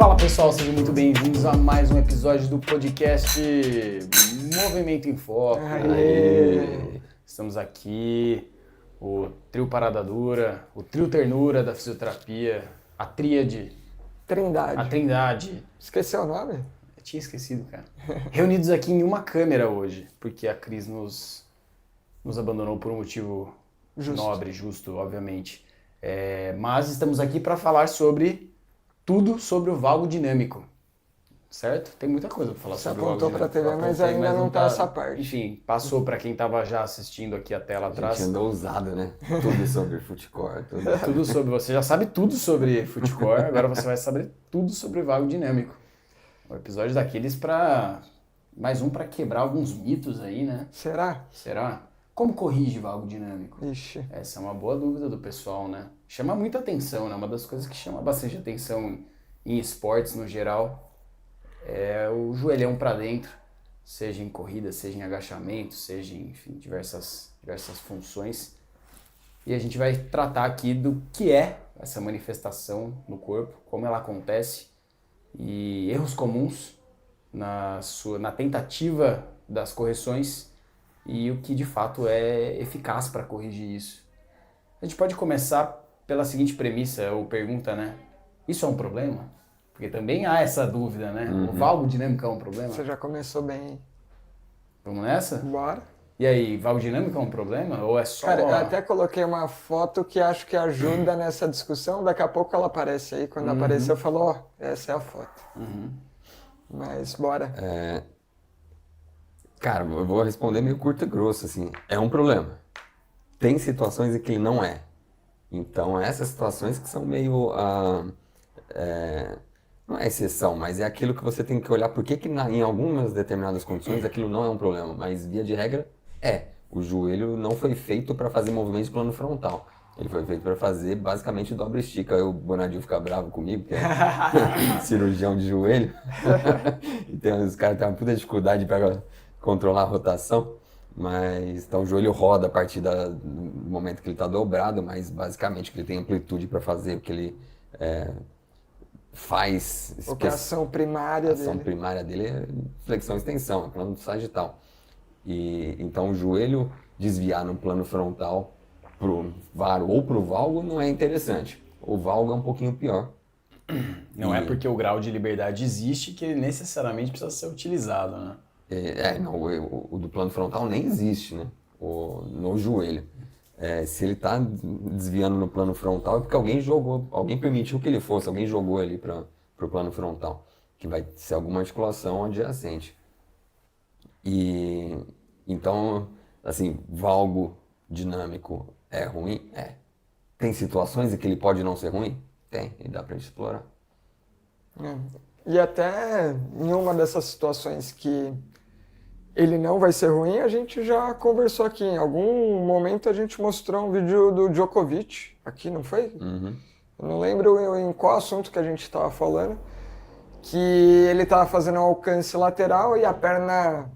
Fala pessoal, sejam muito bem-vindos a mais um episódio do podcast Movimento em Foco. Aê. Estamos aqui, o trio Parada Dura, o trio Ternura da fisioterapia, a tríade, Trindade. a trindade. Esqueceu o nome? Eu tinha esquecido, cara. Reunidos aqui em uma câmera hoje, porque a Cris nos abandonou por um motivo nobre, justo, obviamente. Mas estamos aqui para falar sobre tudo sobre o valgo dinâmico, certo? Tem muita coisa para falar Você sobre o valgo apontou para a dinâmico. TV, mas ainda não tá essa parte. Enfim, passou para quem estava já assistindo aqui a tela atrás. A gente andou ousado, né? Tudo sobre futebol. Tudo sobre, você já sabe tudo sobre futebol, agora você vai saber tudo sobre o valgo dinâmico. Um episódio daqueles mais um para quebrar alguns mitos aí, né? Será? Será? Como corrige valgo dinâmico? Ixi. Essa é uma boa dúvida do pessoal, né? Chama muita atenção, né? Uma das coisas que chama bastante atenção em esportes no geral é o joelhão para dentro, seja em corrida, seja em agachamento, seja em, enfim, diversas funções. E a gente vai tratar aqui do que é essa manifestação no corpo, como ela acontece e erros comuns na tentativa das correções e o que de fato é eficaz para corrigir isso. A gente pode começar pela seguinte premissa ou pergunta, né? Isso é um problema? Porque também há essa dúvida, né? Uhum. O valgo dinâmico é um problema? Você já começou bem, hein? Vamos nessa? Bora. E aí, valgo dinâmico é um problema? Ou é só... Cara, eu até coloquei uma foto que acho que ajuda nessa discussão. Daqui a pouco ela aparece aí. Quando aparecer eu falo, ó, essa é a foto. Mas bora. Cara, eu vou responder meio curto e grosso, assim. É um problema. Tem situações em que ele não é. Então, essas situações que são meio... não é exceção, mas é aquilo que você tem que olhar. Por que em algumas determinadas condições aquilo não é um problema? Mas, via de regra, é. O joelho não foi feito para fazer movimentos de plano frontal. Ele foi feito para fazer, basicamente, dobra e estica. Aí o Bonadinho fica bravo comigo, que é cirurgião de joelho. Então, os caras têm uma puta dificuldade para controlar a rotação. Mas, então, o joelho roda a partir do momento que ele está dobrado, mas, basicamente, que ele tem amplitude para fazer o que ele faz. Porque a ação primária A ação dele. primária dele é flexão e extensão, é plano sagital. E então o joelho desviar no plano frontal pro varo ou pro valgo não é interessante. O valgo é um pouquinho pior. Não é porque o grau de liberdade existe que ele necessariamente precisa ser utilizado, né? Não, o do plano frontal nem existe, né? No joelho. Se ele está desviando no plano frontal é porque alguém permitiu que ele fosse, alguém jogou ele para o plano frontal, que vai ser alguma articulação adjacente. E então, assim, valgo dinâmico é ruim? É. Tem situações em que ele pode não ser ruim? Tem, e dá pra gente explorar. E até em uma dessas situações que ele não vai ser ruim, a gente já conversou aqui. Em algum momento a gente mostrou um vídeo do Djokovic aqui, não foi? Uhum. Eu não lembro em qual assunto que a gente estava falando, que ele estava fazendo um alcance lateral e a perna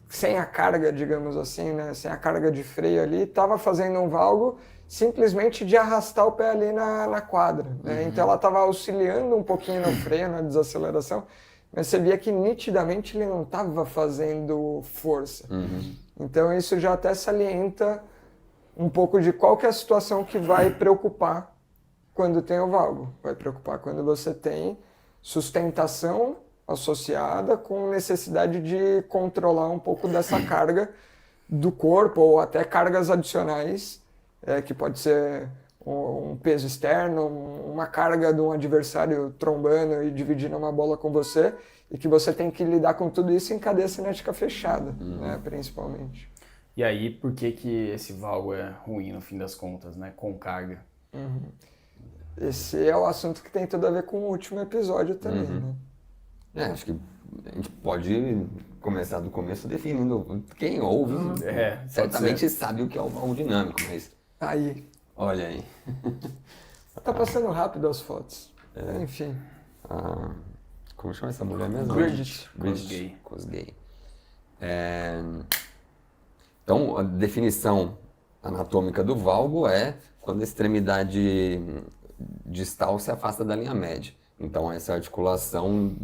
sem a carga, digamos assim, né? Sem a carga de freio ali, estava fazendo um valgo simplesmente de arrastar o pé ali na quadra, né? Então ela estava auxiliando um pouquinho no freio, na desaceleração, mas você via que nitidamente ele não estava fazendo força. Então isso já até salienta um pouco de qual que é a situação que vai preocupar quando tem o valgo. Vai preocupar quando você tem sustentação associada com necessidade de controlar um pouco dessa carga do corpo ou até cargas adicionais, que pode ser um peso externo, uma carga de um adversário trombando e dividindo uma bola com você, e que você tem que lidar com tudo isso em cadeia cinética fechada, né, principalmente. E aí, por que esse valgo é ruim no fim das contas, né? Com carga. Esse é o assunto que tem tudo a ver com o último episódio também, né? Acho que a gente pode começar do começo definindo. Quem ouve certamente sabe o que é o valgo dinâmico, mas Aí, olha aí. tá passando rápido as fotos. Enfim. Como chama essa mulher mesmo? Bridget Kosgei. Então, a definição anatômica do valgo é quando a extremidade distal se afasta da linha média. Então essa articulação,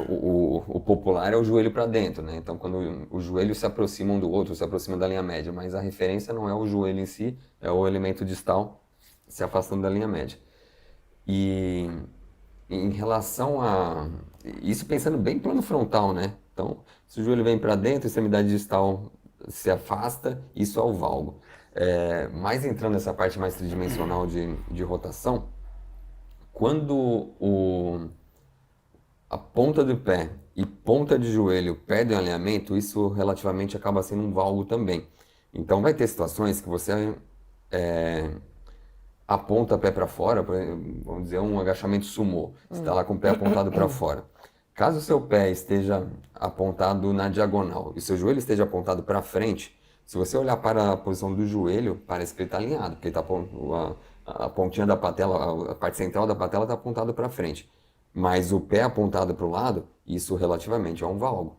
o popular é o joelho para dentro, né? Então quando o joelho se aproxima um do outro, se aproxima da linha média, mas a referência não é o joelho em si, é o elemento distal se afastando da linha média. E em relação a isso, pensando bem plano frontal, né? Então, se o joelho vem para dentro, a extremidade distal se afasta, isso é o valgo. Mas entrando nessa parte mais tridimensional de rotação, quando a ponta do pé e ponta de joelho perdem o alinhamento, isso relativamente acaba sendo um valgo também. Então vai ter situações que você aponta o pé para fora, vamos dizer um agachamento sumô, você está lá com o pé apontado para fora. Caso o seu pé esteja apontado na diagonal e seu joelho esteja apontado para frente, se você olhar para a posição do joelho, parece que ele está alinhado, porque a pontinha da patela, a parte central da patela está apontada para frente. Mas o pé apontado para o lado, isso relativamente é um valgo.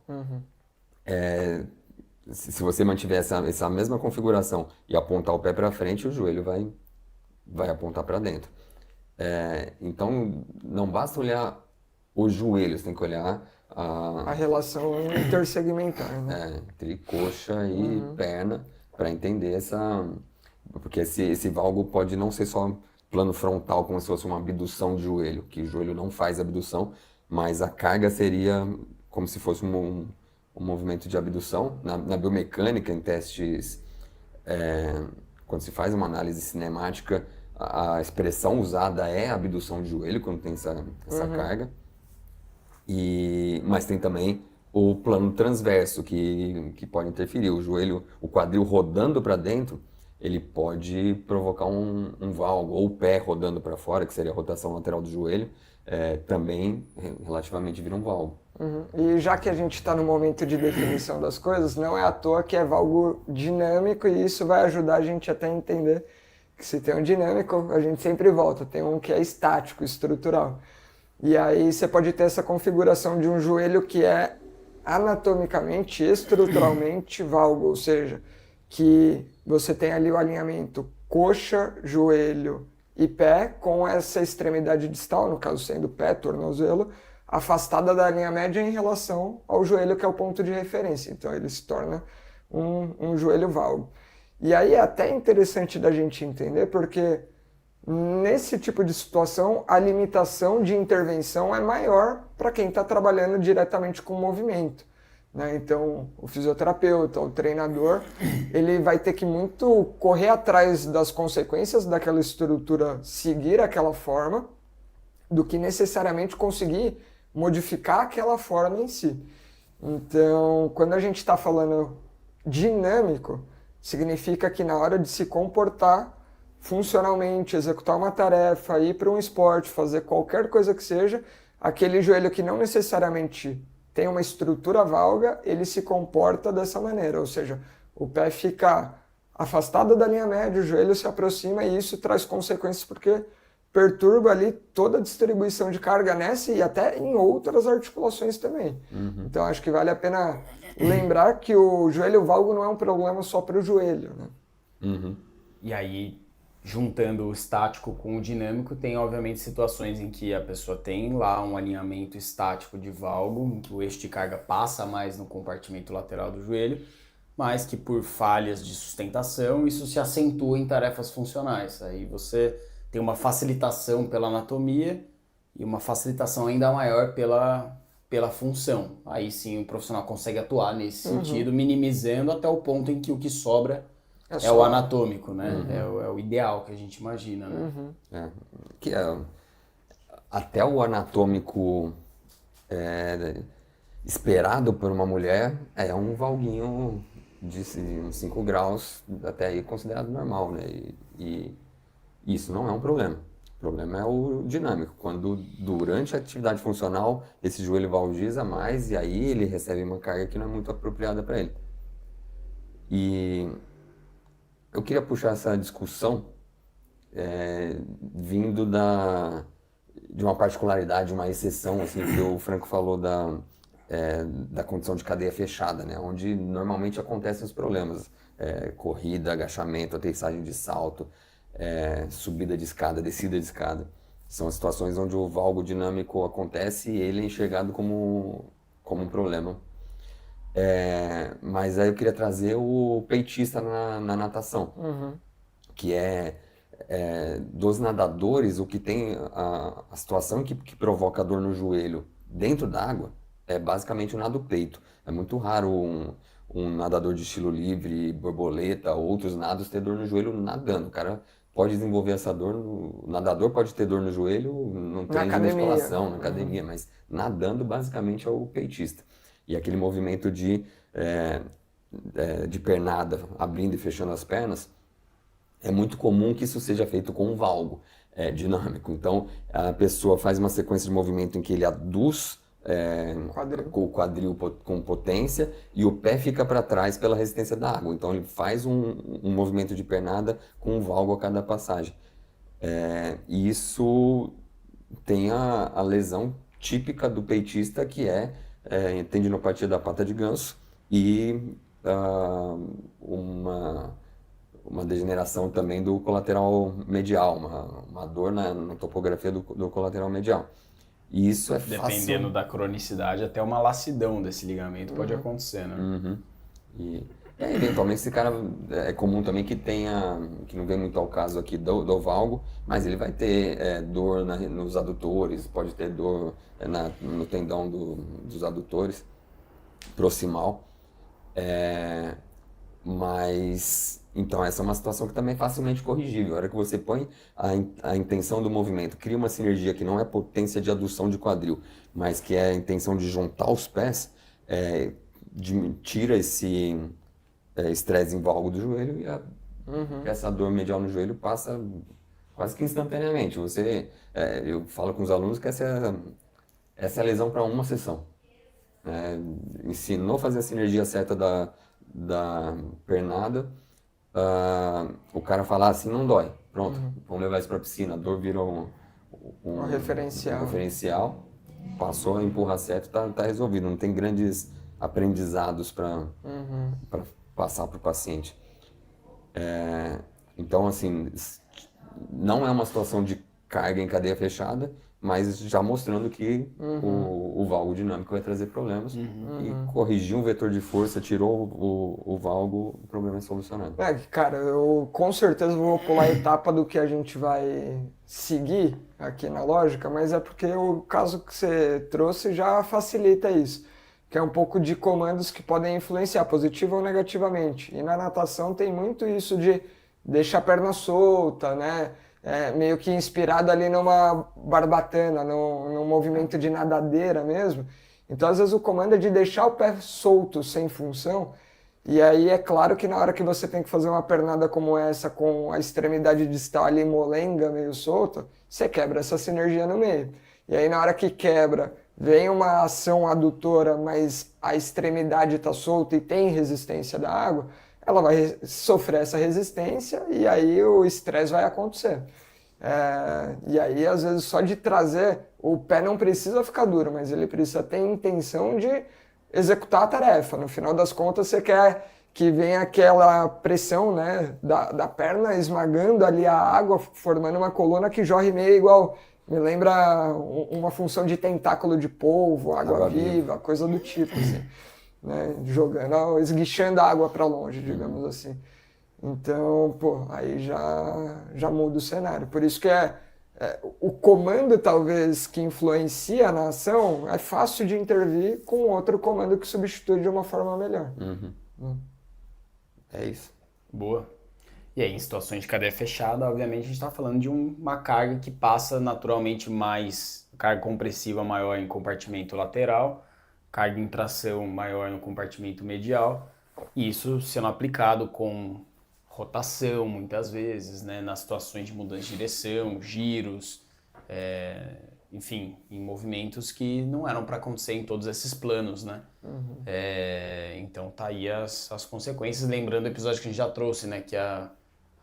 Se você mantiver essa mesma configuração e apontar o pé para frente, o joelho vai apontar para dentro. Então, não basta olhar os joelhos, tem que olhar A relação intersegmentar, né? entre coxa e perna para entender essa... Porque esse valgo pode não ser só plano frontal, como se fosse uma abdução de joelho, que o joelho não faz abdução, mas a carga seria como se fosse um movimento de abdução. Na biomecânica, em testes, quando se faz uma análise cinemática, a expressão usada é abdução de joelho, quando tem essa carga. Mas tem também o plano transverso, que pode interferir. O joelho, o quadril rodando para dentro, ele pode provocar um valgo, ou o pé rodando para fora, que seria a rotação lateral do joelho, também relativamente vira um valgo. E já que a gente está no momento de definição das coisas, não é à toa que é valgo dinâmico, e isso vai ajudar a gente até a entender que se tem um dinâmico, a gente sempre volta, tem um que é estático, estrutural. E aí você pode ter essa configuração de um joelho que é anatomicamente, estruturalmente valgo, ou seja, que você tem ali o alinhamento coxa, joelho e pé, com essa extremidade distal, no caso sendo pé, tornozelo, afastada da linha média em relação ao joelho, que é o ponto de referência. Então ele se torna um joelho valgo. E aí é até interessante da gente entender, porque nesse tipo de situação a limitação de intervenção é maior para quem está trabalhando diretamente com o movimento, né? Então o fisioterapeuta, o treinador, ele vai ter que muito correr atrás das consequências daquela estrutura seguir aquela forma, do que necessariamente conseguir modificar aquela forma em si. Então, quando a gente está falando dinâmico, significa que na hora de se comportar funcionalmente, executar uma tarefa, ir para um esporte, fazer qualquer coisa que seja, aquele joelho que não necessariamente tem uma estrutura valga, ele se comporta dessa maneira, ou seja, o pé fica afastado da linha média, o joelho se aproxima, e isso traz consequências porque perturba ali toda a distribuição de carga nessa e até em outras articulações também. Então acho que vale a pena lembrar que o joelho valgo não é um problema só para o joelho, né? E aí, juntando o estático com o dinâmico, tem obviamente situações em que a pessoa tem lá um alinhamento estático de valgo, o eixo de carga passa mais no compartimento lateral do joelho, mas que por falhas de sustentação isso se acentua em tarefas funcionais. Aí você tem uma facilitação pela anatomia e uma facilitação ainda maior pela função. Aí sim o profissional consegue atuar nesse sentido, minimizando até o ponto em que o que sobra é o anatômico, né? É o ideal que a gente imagina, né? Até o anatômico esperado por uma mulher é um valguinho de uns 5 graus, até aí considerado normal, né? E isso não é um problema. O problema é o dinâmico. Quando durante a atividade funcional esse joelho valgiza mais e aí ele recebe uma carga que não é muito apropriada para ele. E eu queria puxar essa discussão vindo de uma particularidade, uma exceção, assim, que o Franco falou da condição de cadeia fechada, né? Onde normalmente acontecem os problemas. Corrida, agachamento, aterrissagem de salto, subida de escada, descida de escada. São as situações onde o valgo dinâmico acontece e ele é enxergado como um problema. Mas aí eu queria trazer o peitista na natação, que dos nadadores, o que tem a situação que provoca dor no joelho dentro da água é basicamente o nado peito. É muito raro um nadador de estilo livre, borboleta, outros nados ter dor no joelho nadando. O cara pode desenvolver essa dor, o nadador pode ter dor no joelho no treino de musculação, na academia, mas nadando basicamente é o peitista. E aquele movimento de pernada, abrindo e fechando as pernas, é muito comum que isso seja feito com um valgo dinâmico. Então, a pessoa faz uma sequência de movimento em que ele aduz o quadril com potência e o pé fica para trás pela resistência da água. Então, ele faz um movimento de pernada com um valgo a cada passagem. E isso tem a lesão típica do peitista, que é tendinopatia da pata de ganso e uma degeneração também do colateral medial, uma dor na topografia do colateral medial. E isso é fácil. Dependendo da cronicidade, até uma lacidão desse ligamento pode acontecer, né? E eventualmente esse cara é comum também que não vem muito ao caso aqui do valgo, mas ele vai ter dor nos adutores, pode ter dor no tendão dos adutores proximal. Mas, então, essa é uma situação que também é facilmente corrigível. A hora que você põe a intenção do movimento, cria uma sinergia que não é potência de adução de quadril, mas que é a intenção de juntar os pés, tira esse estresse em valgo do joelho e essa dor medial no joelho passa quase que instantaneamente. Eu falo com os alunos que essa é a lesão para uma sessão. Ensinou a fazer a sinergia certa da pernada, o cara falar assim, não dói, pronto, vamos levar isso para a piscina, a dor virou um referencial, passou, empurra certo, tá resolvido, não tem grandes aprendizados para passar para o paciente. Então, assim, não é uma situação de carga em cadeia fechada, mas já mostrando que o valgo dinâmico vai trazer problemas. E corrigiu um vetor de força, tirou o valgo, o problema é solucionado. Cara, eu com certeza vou pular a etapa do que a gente vai seguir aqui na lógica, mas é porque o caso que você trouxe já facilita isso, que é um pouco de comandos que podem influenciar positivo ou negativamente. E na natação tem muito isso de deixar a perna solta, né? Meio que inspirado ali numa barbatana, num movimento de nadadeira mesmo. Então, às vezes, o comando é de deixar o pé solto, sem função, e aí é claro que na hora que você tem que fazer uma pernada como essa, com a extremidade distal ali molenga, meio solta, você quebra essa sinergia no meio. E aí, na hora que quebra, vem uma ação adutora, mas a extremidade está solta e tem resistência da água, ela vai sofrer essa resistência e aí o estresse vai acontecer. E aí, às vezes, só de trazer, o pé não precisa ficar duro, mas ele precisa ter intenção de executar a tarefa. No final das contas, você quer que venha aquela pressão, né, da perna esmagando ali a água, formando uma coluna que jorre meio igual... Me lembra uma função de tentáculo de polvo, água viva, coisa do tipo, assim. Né, esguichando a água para longe, digamos assim. Então, aí já muda o cenário. Por isso que o comando, talvez, que influencia na ação, é fácil de intervir com outro comando que substitui de uma forma melhor. É isso. Boa. E aí, em situações de cadeia fechada, obviamente, a gente está falando de uma carga que passa naturalmente mais, carga compressiva maior em compartimento lateral, carga em tração maior no compartimento medial, e isso sendo aplicado com rotação, muitas vezes, né, nas situações de mudança de direção, giros, enfim, em movimentos que não eram para acontecer em todos esses planos, né? Então tá aí as consequências, lembrando o episódio que a gente já trouxe, né, que a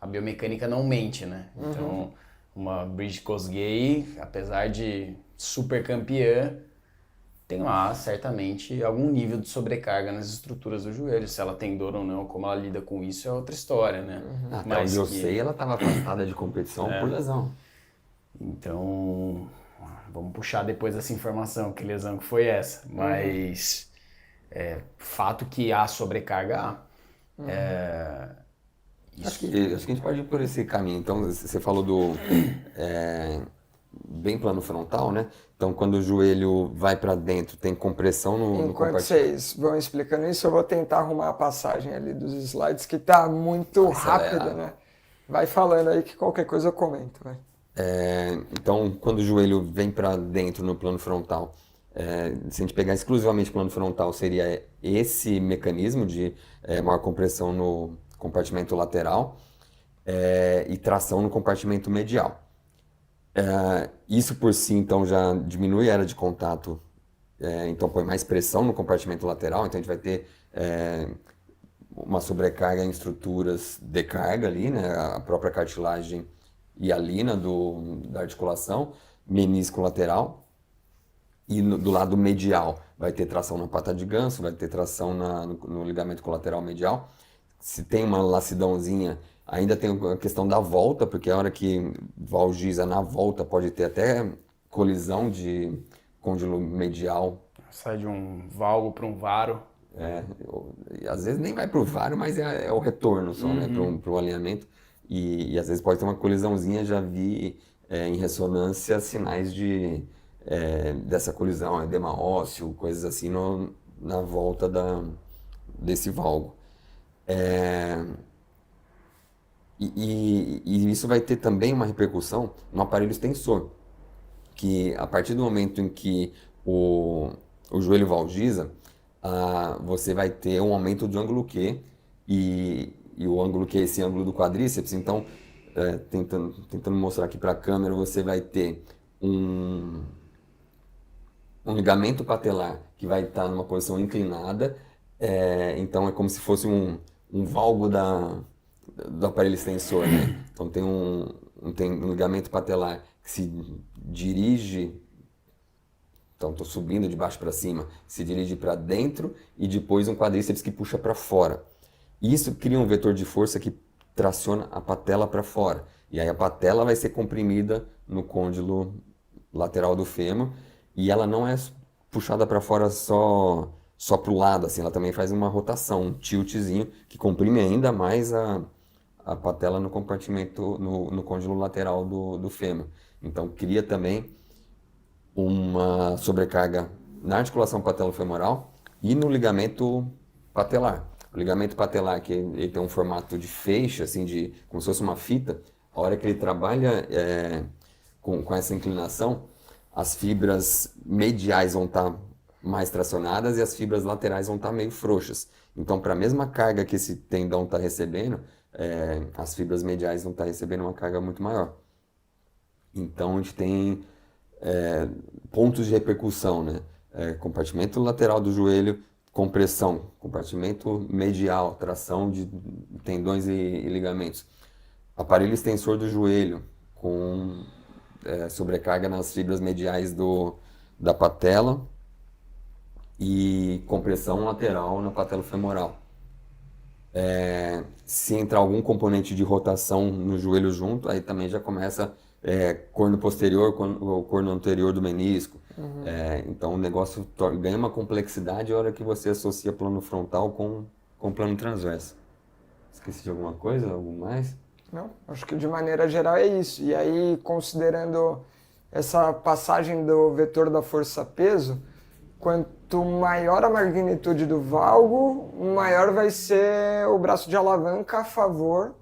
biomecânica não mente, né? Então, uma Bridget Kosgei, apesar de super campeã, tem lá, certamente, algum nível de sobrecarga nas estruturas do joelho. Se ela tem dor ou não, como ela lida com isso, é outra história, né? Até onde eu sei, ela estava afastada de competição por lesão. Então, vamos puxar depois essa informação, que lesão que foi essa. Mas, fato que há sobrecarga, Acho que a gente pode ir por esse caminho. Então, você falou do bem plano frontal, né? Então, quando o joelho vai para dentro, tem compressão no Enquanto compartimento. vocês vão explicando isso, eu vou tentar arrumar a passagem ali dos slides, que tá muito rápida, né? Vai falando aí que qualquer coisa eu comento, vai. Então, quando o joelho vem para dentro no plano frontal, se a gente pegar exclusivamente o plano frontal, seria esse mecanismo de maior compressão no compartimento lateral e tração no compartimento medial. Isso por si, então, já diminui a área de contato, então põe mais pressão no compartimento lateral, então a gente vai ter uma sobrecarga em estruturas de carga ali, né? A própria cartilagem e a lina da articulação, menisco lateral, e do lado medial vai ter tração na pata de ganso, vai ter tração no ligamento colateral medial. Se tem uma lacidãozinha, ainda tem a questão da volta, porque a hora que valgiza na volta pode ter até colisão de côndilo medial. Sai de um valgo para um varo. E às vezes nem vai para o varo, mas é o retorno só, né, para o alinhamento. E às vezes pode ter uma colisãozinha, já vi em ressonância sinais dessa colisão, edema ósseo, coisas assim na volta desse valgo. E isso vai ter também uma repercussão no aparelho extensor, que a partir do momento em que o joelho valgiza, você vai ter um aumento de ângulo Q, e o ângulo Q é esse ângulo do quadríceps. Então, tentando mostrar aqui para a câmera, você vai ter um ligamento patelar que vai estar numa posição inclinada, então é como se fosse um valgo do aparelho extensor, né? Então tem um ligamento patelar que se dirige, então estou subindo de baixo para cima, se dirige para dentro, e depois um quadríceps que puxa para fora. Isso cria um vetor de força que traciona a patela para fora, e aí a patela vai ser comprimida no côndilo lateral do fêmur, e ela não é puxada para fora só para o lado, assim, ela também faz uma rotação, um tiltzinho, que comprime ainda mais a patela no compartimento, no côndilo lateral do fêmur. Então cria também uma sobrecarga na articulação patelofemoral e no ligamento patelar. O ligamento patelar, que ele tem um formato de feixe, assim, como se fosse uma fita, a hora que ele trabalha com essa inclinação, as fibras mediais vão estar mais tracionadas e as fibras laterais vão estar meio frouxas. Então, para a mesma carga que esse tendão está recebendo, as fibras mediais vão estar recebendo uma carga muito maior. Então, a gente tem pontos de repercussão, né? Compartimento lateral do joelho, compressão, compartimento medial, tração de tendões e ligamentos. Aparelho extensor do joelho, com sobrecarga nas fibras mediais da patela e compressão lateral na patela femoral. Se entrar algum componente de rotação no joelho junto, aí também já começa corno posterior ou corno anterior do menisco. Então o negócio ganha uma complexidade a hora que você associa plano frontal com plano transverso. Esqueci de alguma coisa? Algo mais? Não, acho que de maneira geral é isso. E aí, considerando essa passagem do vetor da força-peso, quanto maior a magnitude do valgo, maior vai ser o braço de alavanca a favor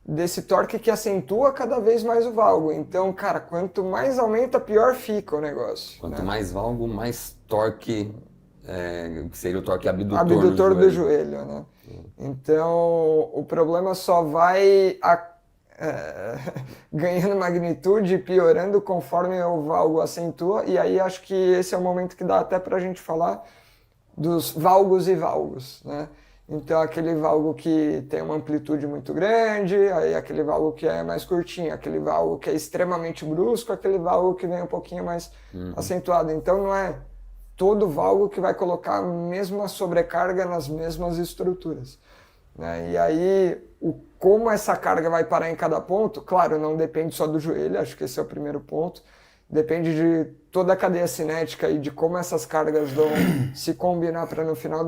desse torque que acentua cada vez mais o valgo. Então, cara, quanto mais aumenta, pior fica o negócio. Quanto né? mais valgo, mais torque, que seria o torque abdutor, abdutor do joelho, né? Então, o problema só vai ganhando magnitude e piorando conforme o valgo acentua, e aí acho que esse é o momento que dá até pra gente falar dos valgos e valgos, né? Então, aquele valgo que tem uma amplitude muito grande, aí aquele valgo que é mais curtinho, aquele valgo que é extremamente brusco, aquele valgo que vem um pouquinho mais acentuado. Então, não é todo valgo que vai colocar a mesma sobrecarga nas mesmas estruturas, né? E aí, como essa carga vai parar em cada ponto, claro, não depende só do joelho, acho que esse é o primeiro ponto. Depende de toda a cadeia cinética e de como essas cargas vão se combinar para no final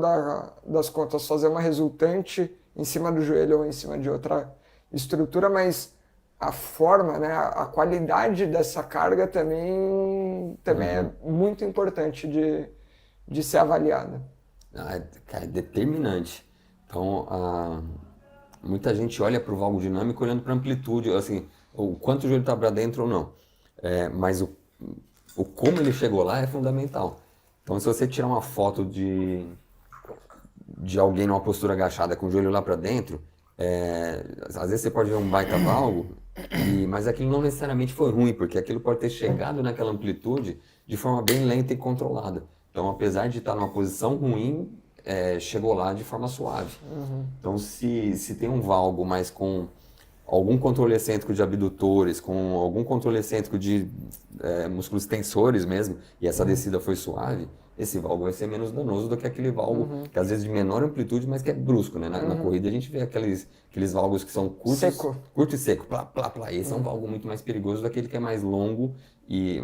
das contas fazer uma resultante em cima do joelho ou em cima de outra estrutura, mas a forma, né, a qualidade dessa carga também é muito importante de ser avaliada. Cara, é determinante. Então, muita gente olha para o valgo dinâmico olhando para a amplitude, assim, o quanto o joelho está para dentro ou não. Mas o como ele chegou lá é fundamental. Então, se você tirar uma foto de alguém numa postura agachada com o joelho lá para dentro, às vezes você pode ver um baita valgo, mas aquilo não necessariamente foi ruim, porque aquilo pode ter chegado naquela amplitude de forma bem lenta e controlada. Então, apesar de estar numa posição ruim, chegou lá de forma suave. Então, se tem um valgo, mas com algum controle excêntrico de abdutores, com algum controle excêntrico de músculos tensores mesmo, e essa descida foi suave, esse valgo vai ser menos danoso do que aquele valgo que às vezes de menor amplitude, mas que é brusco, né? Na corrida a gente vê aqueles valgos que são curtos, curto e seco, plá, plá, plá. Esse é um valgo muito mais perigoso daquele que é mais longo e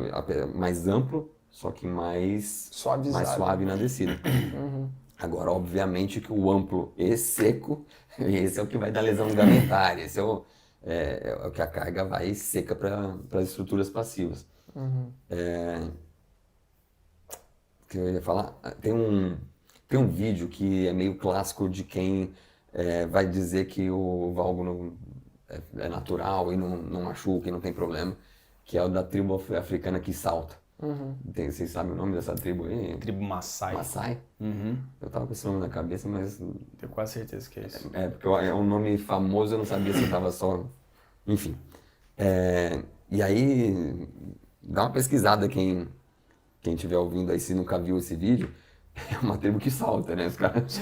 mais amplo, só que mais suave na descida. Agora, obviamente que o amplo e seco, esse é o que vai dar lesão ligamentar, esse é o que a carga vai seca para as estruturas passivas. Que eu ia falar, tem um vídeo que é meio clássico de quem vai dizer que o valgo é natural e não machuca e não tem problema, que é o da tribo africana que salta. Vocês sabem o nome dessa tribo aí? Tribo Maasai. Maasai? Eu tava com esse nome na cabeça, mas... Tenho quase certeza que é isso. Porque é um nome famoso, eu não sabia se eu tava só... Enfim. E aí, dá uma pesquisada quem estiver ouvindo aí, se nunca viu esse vídeo. É uma tribo que salta, né? Os caras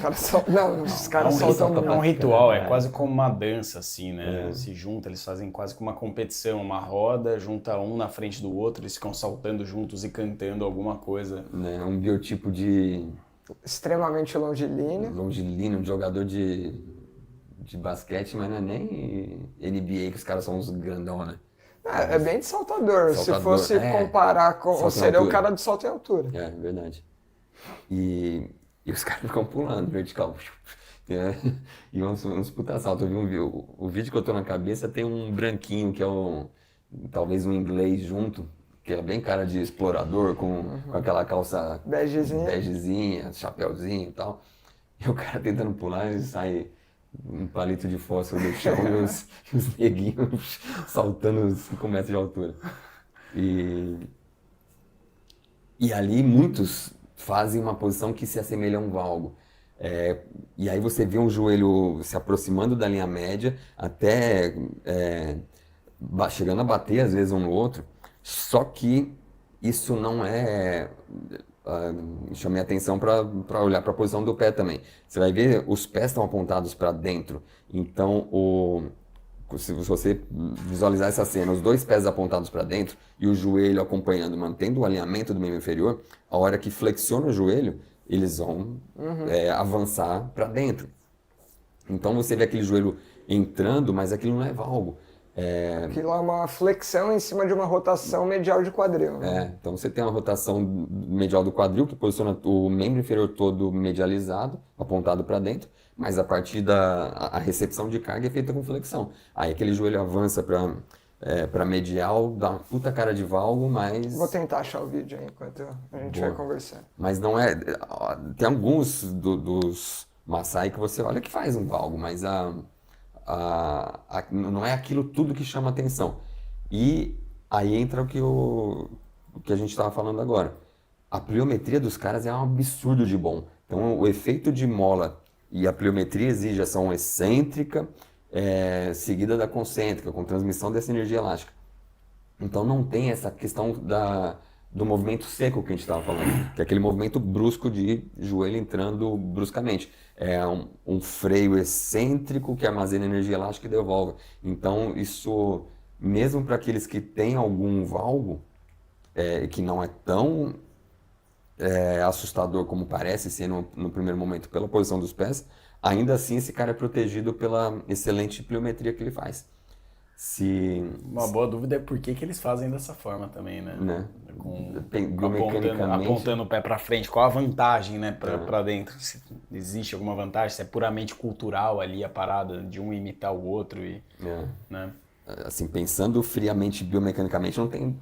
saltam muito. É um ritual, é quase como uma dança, assim, né? Se juntam, eles fazem quase como uma competição, uma roda, junta um na frente do outro, eles ficam saltando juntos e cantando alguma coisa. Né? Um biotipo de... extremamente longilíneo. Longilíneo, um jogador de basquete, mas não é nem NBA, que os caras são uns grandão, né? É bem de saltador. Se fosse comparar com... seria o cara do salto em altura. É, verdade. E os caras ficam pulando vertical. E uns puta salto. Eu vi o vídeo que eu tô na cabeça tem um branquinho que é talvez um inglês junto, que é bem cara de explorador, com aquela calça begezinha, chapéuzinho e tal. E o cara tentando pular e sai um palito de fósforo do chão e os neguinhos saltando 5 metros de altura. E ali muitos fazem uma posição que se assemelha a um valgo. E aí você vê um joelho se aproximando da linha média, até chegando a bater às vezes um no outro, só que isso não chamei atenção para olhar para a posição do pé também. Você vai ver, os pés estão apontados para dentro, então se você visualizar essa cena, os 2 pés apontados para dentro e o joelho acompanhando, mantendo o alinhamento do membro inferior, a hora que flexiona o joelho, eles vão avançar para dentro. Então você vê aquele joelho entrando, mas aquilo não é valgo. Aquilo é uma flexão em cima de uma rotação medial de quadril. Né? Então você tem uma rotação medial do quadril que posiciona o membro inferior todo medializado, apontado para dentro, mas a partir a recepção de carga é feita com flexão. Aí aquele joelho avança para medial, dá uma puta cara de valgo, mas... Vou tentar achar o vídeo aí enquanto a gente vai conversando. Mas não é... Tem alguns dos Maasai que você olha que faz um valgo, mas não é aquilo tudo que chama atenção. E aí entra o que a gente estava falando agora. A pliometria dos caras é um absurdo de bom. Então o efeito de mola e a pliometria exige ação excêntrica, seguida da concêntrica, com transmissão dessa energia elástica. Então não tem essa questão do movimento seco que a gente estava falando, que é aquele movimento brusco de joelho entrando bruscamente. É um freio excêntrico que armazena energia elástica e devolve. Então isso, mesmo para aqueles que têm algum valgo, que não é tão assustador como parece ser no primeiro momento pela posição dos pés, ainda assim esse cara é protegido pela excelente pliometria que ele faz. Uma boa dúvida é por que eles fazem dessa forma também, né? Biomecanicamente, apontando o pé para frente. Qual a vantagem, né, para dentro? Se existe alguma vantagem? Se é puramente cultural ali a parada de um imitar o outro né? Assim, pensando friamente biomecanicamente, não tem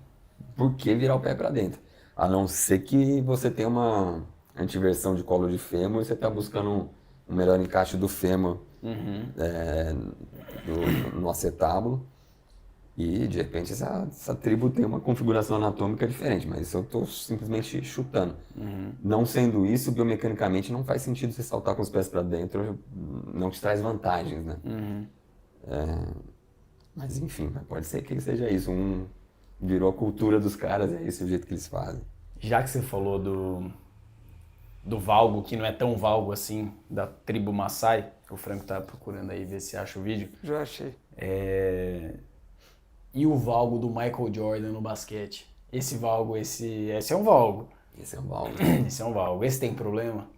por que virar o pé para dentro. A não ser que você tenha uma antiversão de colo de fêmur e você está buscando um melhor encaixe do fêmur no acetábulo. E, de repente, essa tribo tem uma configuração anatômica diferente, mas isso eu estou simplesmente chutando. Não sendo isso, biomecanicamente não faz sentido você saltar com os pés para dentro, não te traz vantagens, né? Mas, enfim, pode ser que seja isso. Virou a cultura dos caras, é esse o jeito que eles fazem. Já que você falou do valgo, que não é tão valgo assim, da tribo Maasai, o Franco tá procurando aí ver se acha o vídeo. Já achei. E o valgo do Michael Jordan no basquete? Esse valgo, esse é um valgo. Esse é um valgo. Esse é um valgo. Esse tem problema?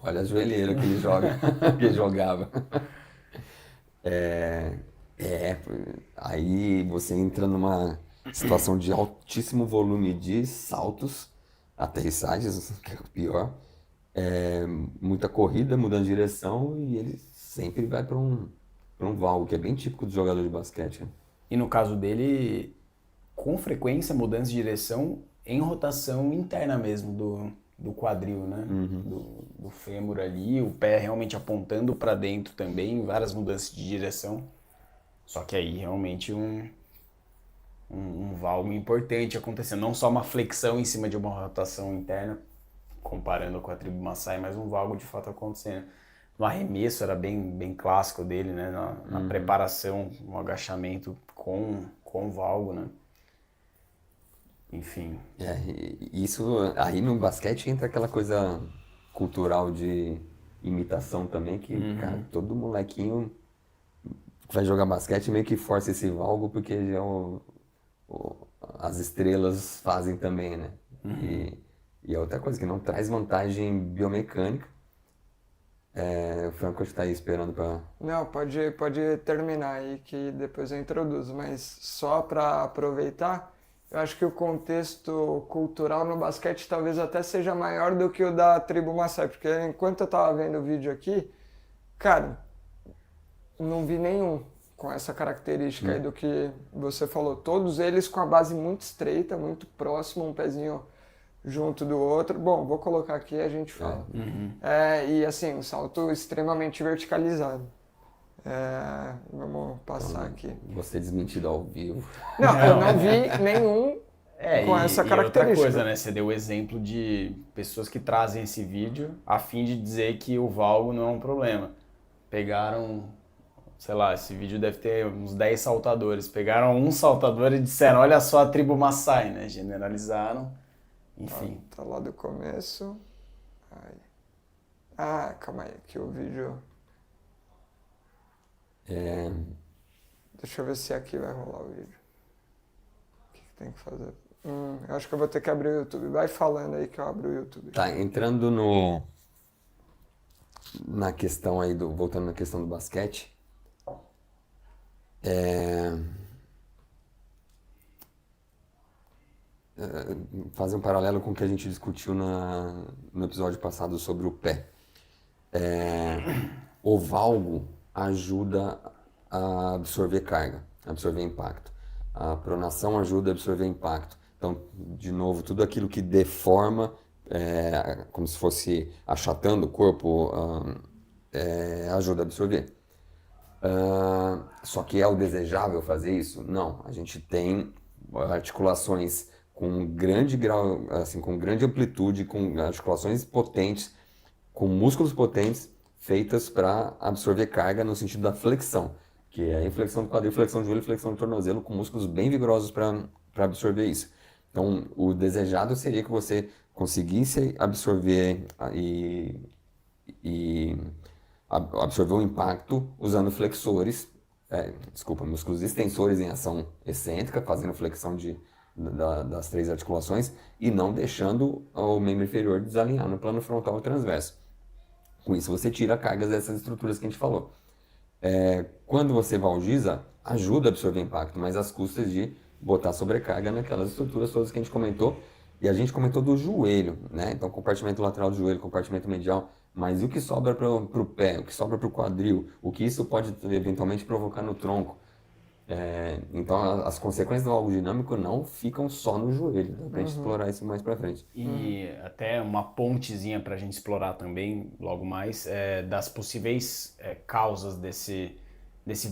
Olha a joelheira que ele joga, que ele jogava. Aí você entra numa situação de altíssimo volume de saltos, aterrissagens, que é o pior. Muita corrida, mudando de direção e ele sempre vai para um valgo, que é bem típico do jogador de basquete. Né? E no caso dele, com frequência, mudança de direção em rotação interna mesmo do quadril, né? Do fêmur ali, o pé realmente apontando para dentro também, várias mudanças de direção. Só que aí realmente um valgo importante acontecendo, não só uma flexão em cima de uma rotação interna, comparando com a tribo Maasai, mas um valgo de fato acontecendo. No arremesso era bem clássico dele, né? Na preparação, no agachamento com valgo, né? Enfim. Isso aí no basquete entra aquela coisa cultural de imitação também, que cara, todo molequinho que vai jogar basquete meio que força esse valgo, porque as estrelas fazem também, né? E é outra coisa que não traz vantagem biomecânica. O Franco está aí esperando para... Não, pode terminar aí que depois eu introduzo, mas só para aproveitar, eu acho que o contexto cultural no basquete talvez até seja maior do que o da tribo Maasai, porque enquanto eu estava vendo o vídeo aqui, cara, não vi nenhum com essa característica aí do que você falou. Todos eles com a base muito estreita, muito próximo, um pezinho junto do outro. Bom, vou colocar aqui e a gente fala. E assim, um salto extremamente verticalizado. Vamos passar aqui. Você desmentido ao vivo. Não, eu não vi nenhum com essa característica. E outra coisa, né? Você deu o exemplo de pessoas que trazem esse vídeo a fim de dizer que o valgo não é um problema. Pegaram, sei lá, esse vídeo deve ter uns 10 saltadores. Pegaram um saltador e disseram, olha só a tribo Maasai, né? Generalizaram. Enfim. Tá lá do começo. Calma aí, que o vídeo... Deixa eu ver se aqui vai rolar o vídeo. O que tem que fazer? Eu acho que eu vou ter que abrir o YouTube. Vai falando aí que eu abro o YouTube. Tá, entrando na questão aí, voltando na questão do basquete. Fazer um paralelo com o que a gente discutiu no episódio passado sobre o pé. O valgo ajuda a absorver carga, absorver impacto. A pronação ajuda a absorver impacto. Então, de novo, tudo aquilo que deforma, como se fosse achatando o corpo, ajuda a absorver. Só que é o desejável fazer isso? Não. A gente tem articulações com grande grau, assim, com grande amplitude, com articulações potentes, com músculos potentes, feitas para absorver carga no sentido da flexão, que é a inflexão do quadril, flexão de joelho, flexão do tornozelo, com músculos bem vigorosos para absorver isso. Então, o desejado seria que você conseguisse absorver e absorver o impacto usando flexores, músculos extensores em ação excêntrica, fazendo flexão das 3 articulações e não deixando o membro inferior desalinhar no plano frontal e transverso. Com isso você tira cargas dessas estruturas que a gente falou. Quando você valgiza, ajuda a absorver impacto, mas às custas de botar sobrecarga naquelas estruturas todas que a gente comentou. E a gente comentou do joelho, né? Então, compartimento lateral do joelho, compartimento medial. Mas e o que sobra para o pé, o que sobra para o quadril, o que isso pode eventualmente provocar no tronco? Então, as consequências do valgo dinâmico não ficam só no joelho. Dá pra gente explorar isso mais para frente. E até uma pontezinha para a gente explorar também, logo mais, das possíveis causas desse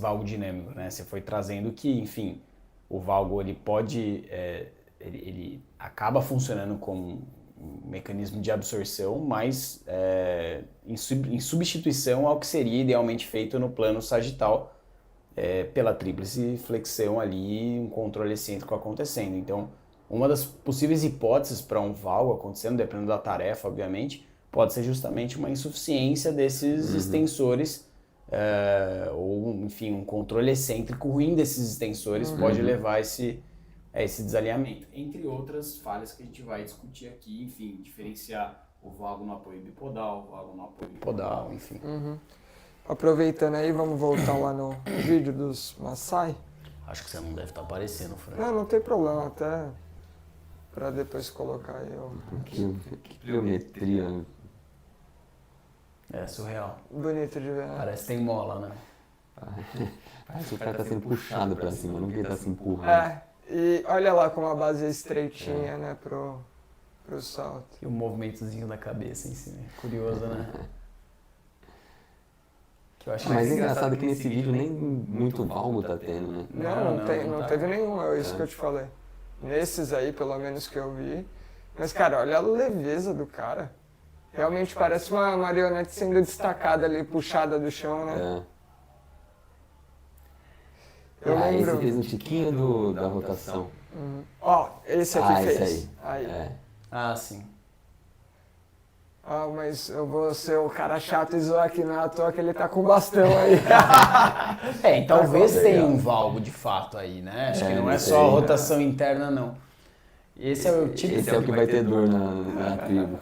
valgo dinâmico, né? Você foi trazendo que, enfim, o valgo ele pode, ele acaba funcionando como um mecanismo de absorção, mas em substituição ao que seria idealmente feito no plano sagital, pela tríplice flexão ali, um controle excêntrico acontecendo. Então, uma das possíveis hipóteses para um valgo acontecendo, dependendo da tarefa, obviamente, pode ser justamente uma insuficiência desses extensores, ou, enfim, um controle excêntrico ruim desses extensores pode levar a esse desalinhamento. Entre outras falhas que a gente vai discutir aqui, enfim, diferenciar o valgo no apoio bipodal, o valgo no apoio bipodal, enfim. Aproveitando aí, vamos voltar lá no vídeo dos Maasai. Acho que você não deve estar aparecendo, Fran. Não tem problema, até para depois colocar aí. Que pliometria. É surreal. Bonito de ver, né? Parece que tem mola, né? Parece que o cara tá sendo puxado para cima, não que ele tá se empurrando. E olha lá como a base é estreitinha, né, pro salto. E o movimentozinho da cabeça em cima. Curioso, né? Que eu acho Mas é engraçado que nesse vídeo nem muito valgo tá tendo, né? Não teve nenhum, é isso que eu te falei. Nesses aí, pelo menos que eu vi. Mas, cara, olha a leveza do cara. Realmente parece uma marionete sendo destacada ali, puxada do chão, né? Eu lembro. Esse fez um tiquinho da rotação. Ó, esse aqui fez. Esse aí. Ah, sim. Mas eu vou ser o cara chato e zoar aqui, não é à toa que ele tá com bastão aí. E talvez tenha um valgo de fato aí, né? Acho que não é só a rotação interna, não. Esse é o tipo. Esse é o que vai ter dor na tribo.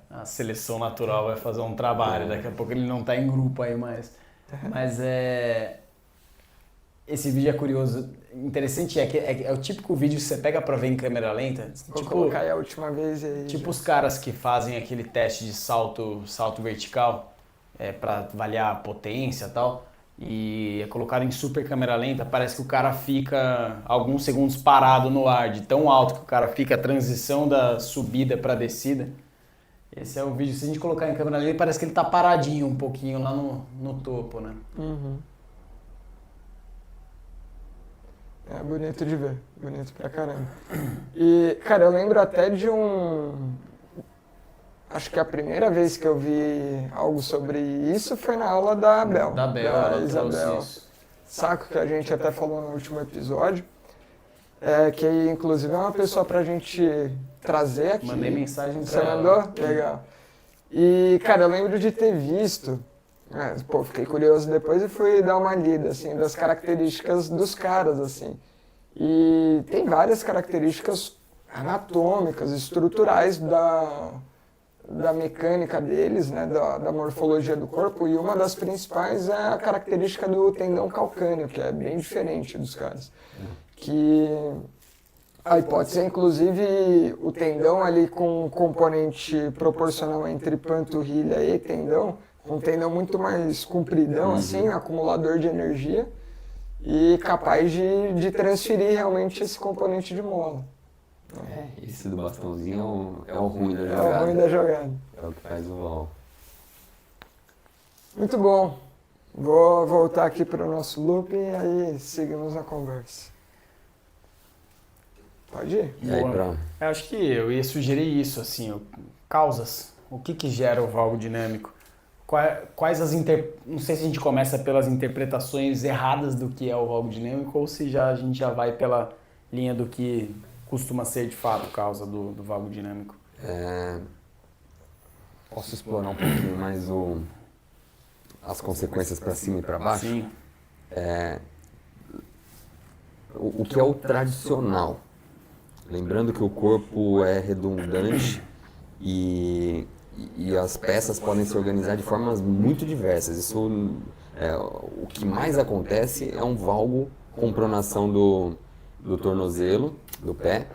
A seleção natural vai fazer um trabalho, daqui a pouco ele não tá em grupo aí mais. Mas esse vídeo é curioso. Interessante é que é o típico vídeo que você pega pra ver em câmera lenta. Vou colocar aí a última vez aí. Tipo os caras que fazem aquele teste de salto vertical pra avaliar a potência e tal. E é colocado em super câmera lenta, parece que o cara fica alguns segundos parado no ar, de tão alto que o cara fica, a transição da subida pra descida. Esse é o vídeo, se a gente colocar em câmera lenta, parece que ele tá paradinho um pouquinho lá no topo, né? É bonito de ver, bonito pra caramba. E, cara, eu lembro até de acho que a primeira vez que eu vi algo sobre isso foi na aula da Bel. Da Isabel. Saco, que a gente até falou no último episódio. Que inclusive é uma pessoa pra gente trazer aqui. Mandei mensagem pra ela. Você mandou? Legal. E, cara, eu lembro de ter visto. Fiquei curioso depois e fui dar uma lida, assim, das características dos caras, assim. E tem várias características anatômicas, estruturais da mecânica deles, né, da morfologia do corpo, e uma das principais é a característica do tendão calcâneo, que é bem diferente dos caras. Que aí pode ser, inclusive, o tendão ali com um componente proporcional entre panturrilha e tendão, um tendão muito mais compridão, assim, acumulador de energia, e capaz de transferir realmente esse componente de mola. Esse do bastãozinho é o ruim da jogada. É o ruim da jogada. É o que faz o valgo. Muito bom. Vou voltar aqui para o nosso loop e aí seguimos a conversa. Pode ir? E aí, Bruno? Eu acho que eu ia sugerir isso, assim, causas. O que gera o valgo dinâmico? Quais não sei se a gente começa pelas interpretações erradas do que é o valgo dinâmico ou se a gente já vai pela linha do que costuma ser de fato causa do valgo dinâmico. Posso explorar um pouquinho mais as consequências para cima e para baixo? Sim. O que é o tradicional? Lembrando que o corpo é redundante e e as peças podem se organizar de formas muito diversas. Isso, o que mais acontece é um valgo com pronação do tornozelo, do pé,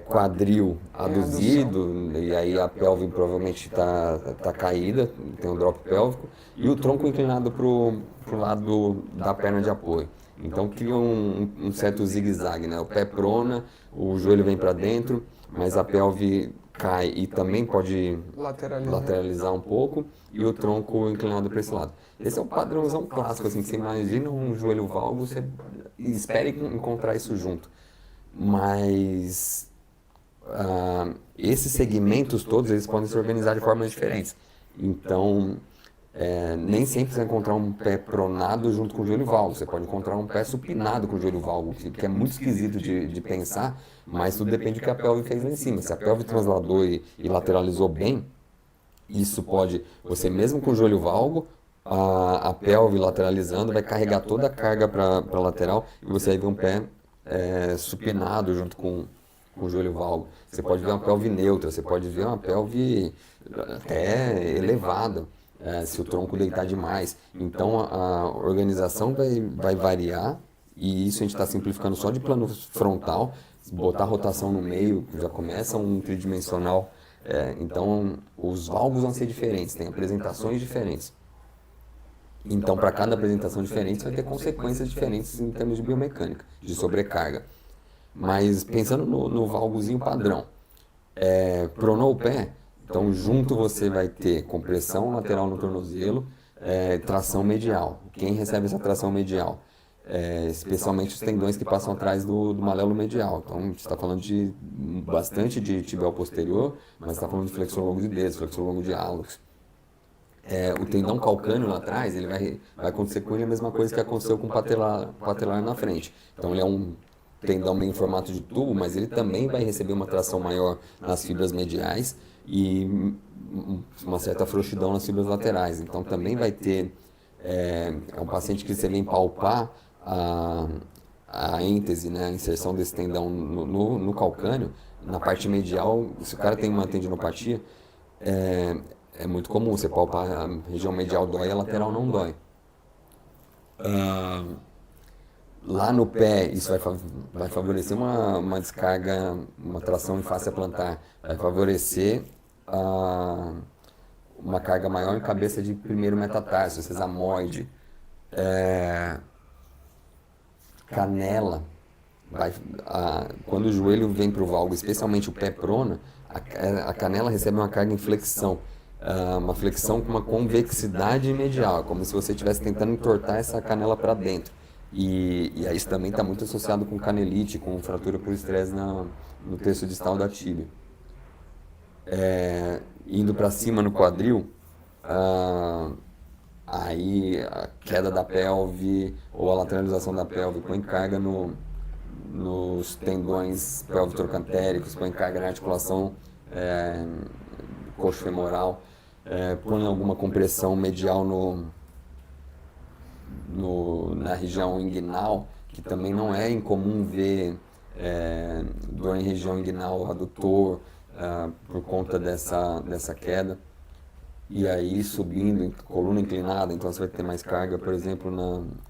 quadril aduzido, e aí a pelve provavelmente está caída, tem um drop pélvico, e o tronco inclinado para o lado da perna de apoio. Então cria um certo zigue-zague, né? O pé prona, o joelho vem para dentro, mas a pelve cai e também pode lateralizar um pouco, e o tronco inclinado para esse lado. Esse é o padrãozão clássico, assim, que você imagina um joelho valgo, você espera encontrar isso junto. Mas esses segmentos todos, eles podem se organizar de formas diferentes. Então, nem sempre você vai encontrar um pé pronado junto com o joelho valgo. Você pode encontrar um pé supinado com o joelho valgo, que é muito esquisito de pensar, mas tudo depende do que a pelve fez lá em cima. Se a pelve transladou e lateralizou bem, isso pode, você mesmo com o joelho valgo, a pelve lateralizando vai carregar toda a carga para a lateral e você vai ver um pé supinado junto com o joelho valgo. Você pode ver uma pelve neutra, você pode ver uma pelve até elevada, se o tronco deitar demais. Então a organização vai variar, e isso a gente está simplificando só de plano frontal. Botar rotação no meio já começa um tridimensional. Então os valgos vão ser diferentes, tem apresentações diferentes. Então, para cada apresentação diferente, você vai ter consequências diferentes em termos de biomecânica, de sobrecarga. Mas pensando no valgozinho padrão, pronou o pé, então junto você vai ter compressão lateral no tornozelo, tração medial. Quem recebe essa tração medial? Especialmente os tendões que passam atrás do malelo medial. Então, a gente está falando bastante de tibial posterior, mas está falando de flexor longo de dedos, flexor longo de hálux. O tendão calcâneo lá atrás, ele vai acontecer com ele a mesma coisa que aconteceu com o patelar na frente. Então ele é um tendão meio em formato de tubo, mas ele também vai receber uma tração maior nas fibras mediais e uma certa frouxidão nas fibras laterais. Então também vai ter, um paciente que você vem palpar a êntese, né, a inserção desse tendão no calcâneo, na parte medial. Se o cara tem uma tendinopatia, é muito comum, você palpar a região medial dói e a lateral não dói. Lá no pé, isso vai favorecer uma descarga, uma tração em face plantar, vai favorecer uma carga maior em cabeça de primeiro metatarso, sesamoide, canela. Quando o joelho vem para o valgo, especialmente o pé prona, a canela recebe uma carga em flexão. Uma flexão com uma convexidade medial, como se você estivesse tentando entortar essa canela para dentro. E aí isso também está muito associado com canelite, com fratura por estresse no terço distal da tíbia. Indo para cima no quadril, aí a queda da pelve ou a lateralização da pelve põe carga nos tendões pelvitorocantéricos, põe carga na articulação coxo-femoral, põe alguma compressão medial na região inguinal, que também não é incomum ver dor em região inguinal adutor por conta dessa queda. E aí subindo, coluna inclinada, então você vai ter mais carga, por exemplo,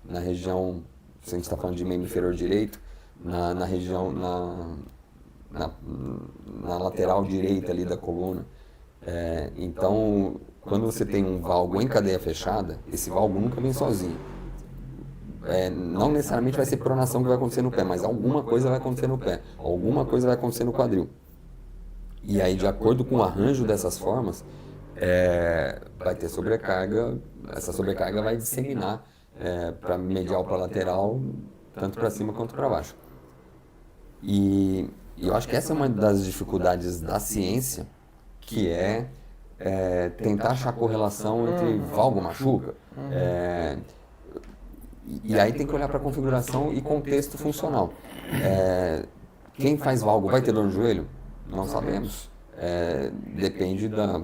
na região, se a gente está falando de membro inferior direito, na região, na lateral direita ali da coluna. Então, quando você tem um valgo em cadeia fechada, esse valgo nunca vem sozinho. Não necessariamente vai ser pronação que vai acontecer no pé, mas alguma coisa vai acontecer no pé, alguma coisa vai acontecer no quadril. E aí, de acordo com o arranjo dessas formas, vai ter sobrecarga, essa sobrecarga vai disseminar para medial, para lateral, tanto para cima quanto para baixo. E eu acho que essa é uma das dificuldades da ciência, que tentar achar correlação entre valgo machuca. E aí tem que olhar para a configuração e contexto funcional. Quem faz valgo vai ter dor no joelho? Não sabemos. Depende da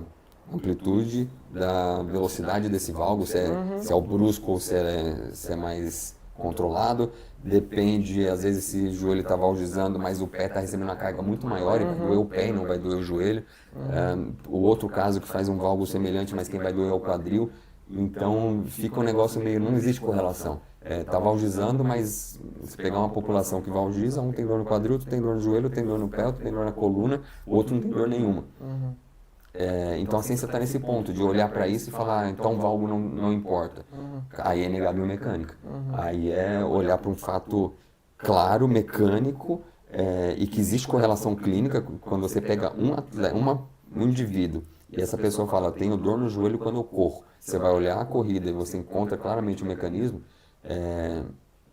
amplitude, da velocidade desse valgo, se é o brusco ou se é mais controlado. Depende, às vezes esse joelho está valgizando, mas o pé está recebendo uma carga muito maior e vai doer o pé e não vai doer o joelho. O outro caso que faz um valgo semelhante, mas quem vai doer é o quadril. Então fica um negócio meio, não existe correlação. Tá valgizando, mas se pegar uma população que valgiza, um tem dor no quadril, outro tem dor no joelho, outro tem dor no pé, outro tem dor na coluna, o outro não tem dor nenhuma. Então a ciência está nesse ponto de olhar para isso e falar, então o valgo não importa. Aí é negar a biomecânica. Aí é olhar para um fato claro, mecânico, e que existe correlação clínica. Quando você pega um indivíduo e essa pessoa fala, tenho dor no joelho quando eu corro, você vai olhar a corrida e você encontra claramente o mecanismo,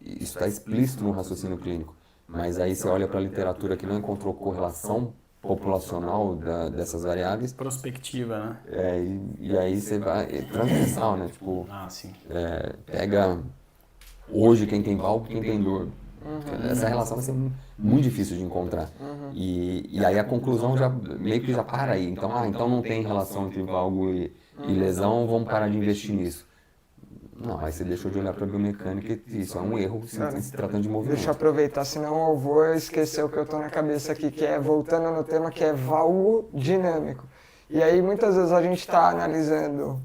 isso está explícito no raciocínio clínico. Mas aí você olha para a literatura que não encontrou correlação populacional dessas variáveis. Prospectiva, né? E aí você vai... É transversal, né? Tipo, sim. Pega hoje quem tem valgo, quem tem dor. Essa relação vai ser muito difícil de encontrar. E aí a conclusão já meio que já para aí. Então não tem relação entre valgo e lesão, vamos parar de investir nisso. Não, aí você deixou de olhar para a biomecânica e isso é um erro se tratando de movimento. Deixa eu aproveitar, senão eu vou esquecer o que eu tô na cabeça aqui, que é, voltando no tema, que é valgo dinâmico. E aí muitas vezes a gente está analisando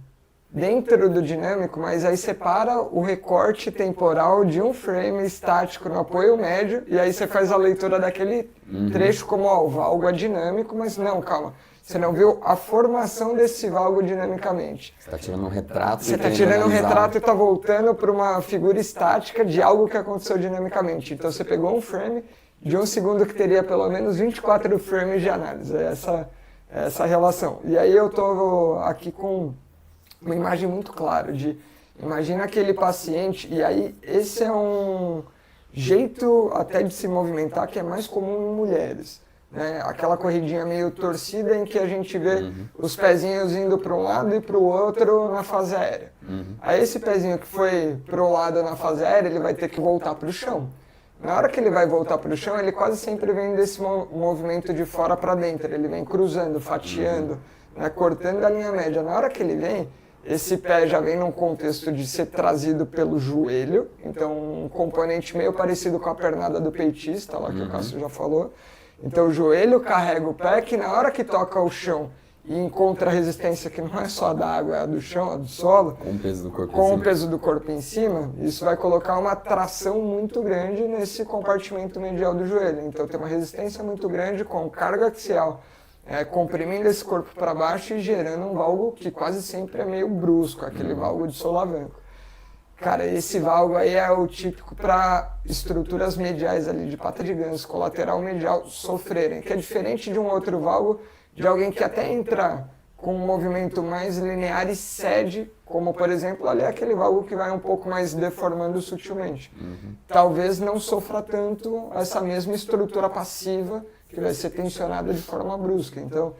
dentro do dinâmico, mas aí separa o recorte temporal de um frame estático no apoio médio, e aí você faz a leitura daquele trecho como, ó, o valgo é dinâmico, mas não, calma. Você não viu a formação desse valgo dinamicamente. Você está tirando um retrato. Você está tirando um retrato e está voltando para uma figura estática de algo que aconteceu dinamicamente. Então você pegou um frame de um segundo que teria pelo menos 24 frames de análise. Essa relação. E aí eu estou aqui com uma imagem muito clara de, imagina aquele paciente, e aí esse é um jeito até de se movimentar que é mais comum em mulheres. Né? Aquela corridinha meio torcida em que a gente vê os pezinhos indo para um lado e para o outro na fase aérea. Aí esse pezinho que foi para o lado na fase aérea, ele vai ter que voltar para o chão. Na hora que ele vai voltar para o chão, ele quase sempre vem desse movimento de fora para dentro. Ele vem cruzando, fatiando, né? Cortando a linha média. Na hora que ele vem, esse pé já vem num contexto de ser trazido pelo joelho. Então um componente meio parecido com a pernada do peitista, lá que o Cássio já falou. Então o joelho carrega o pé, que na hora que toca o chão e encontra a resistência que não é só da água, é a do chão, é do solo, com o peso do corpo com o peso do corpo em cima, isso vai colocar uma tração muito grande nesse compartimento medial do joelho. Então tem uma resistência muito grande com carga axial, comprimindo esse corpo para baixo e gerando um valgo que quase sempre é meio brusco, aquele valgo de solavanco. Cara, esse valgo aí é o típico para estruturas mediais ali de pata de ganso, colateral medial, sofrerem, que é diferente de um outro valgo, de alguém que até entra com um movimento mais linear e cede, como por exemplo ali aquele valgo que vai um pouco mais deformando sutilmente. Talvez não sofra tanto essa mesma estrutura passiva que vai ser tensionada de forma brusca. Então,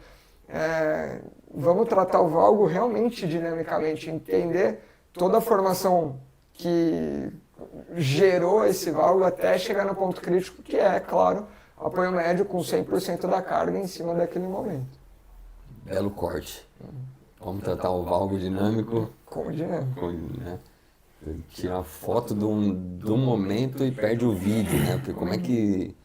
vamos tratar o valgo realmente dinamicamente, entender toda a formação que gerou esse valgo até chegar no ponto crítico, que é, claro, apoio médio com 100% da carga em cima daquele momento. Belo corte. Vamos tratar o valgo dinâmico Com dinâmico. Né? Tira a foto de um momento e perde o vídeo, né? Porque como é que...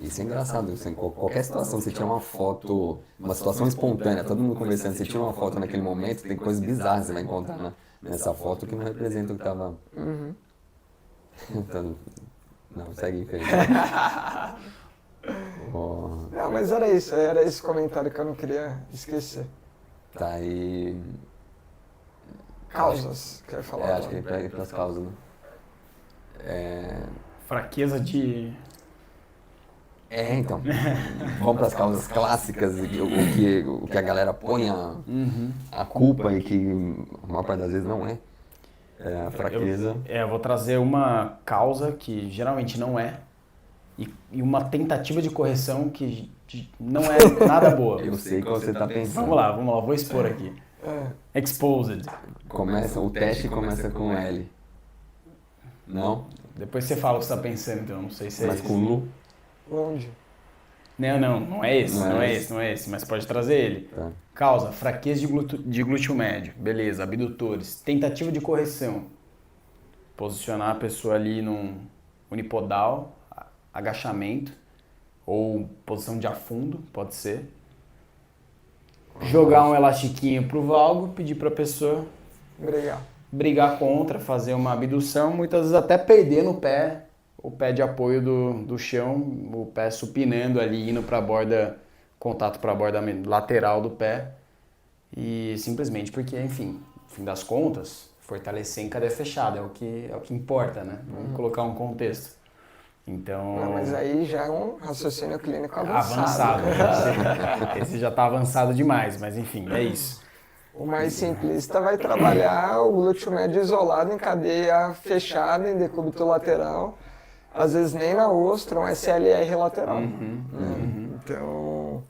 Isso é engraçado, em qualquer situação, você tira uma foto, uma situação espontânea, todo mundo conversando, você tira uma foto naquele momento, tem coisas bizarras que você vai encontrar nessa foto que não representa o que estava... Então, não, segue em frente. Não, mas era esse comentário que eu não queria esquecer. Tá aí... Causas, quer falar? Acho que é para ir para as causas, né? Fraqueza de... Então, vamos para as causas clássicas, o que a galera põe a culpa e que a maior parte das vezes não é, a fraqueza. Eu vou trazer uma causa que geralmente não é e uma tentativa de correção que não é nada boa. Eu sei o que você está pensando. Vamos lá, vou expor aqui. Exposed. O teste começa com L. Não? Depois você fala o que você está pensando, então não sei se é Mas esse. com Lu? Onde? Não é esse, mas pode trazer ele. Tá. Causa, fraqueza de glúteo médio, beleza, abdutores, tentativa de correção. posicionar a pessoa ali num unipodal, agachamento, ou posição de afundo, pode ser. Jogar um elastiquinho pro valgo, pedir pra pessoa brigar contra, fazer uma abdução, muitas vezes até perder no pé, o pé de apoio do chão, o pé supinando ali, indo pra borda, contato pra borda lateral do pé. E simplesmente porque, enfim, no fim das contas, fortalecer em cadeia fechada é o que importa, né? Vamos colocar um contexto. Então... Não, mas aí já é um raciocínio clínico avançado. Avançado. Esse já tá avançado demais, mas enfim, é isso. O mais simplista vai trabalhar o glúteo médio isolado em cadeia fechada, em decúbito lateral, às vezes nem na ostra, um SLR lateral. Então,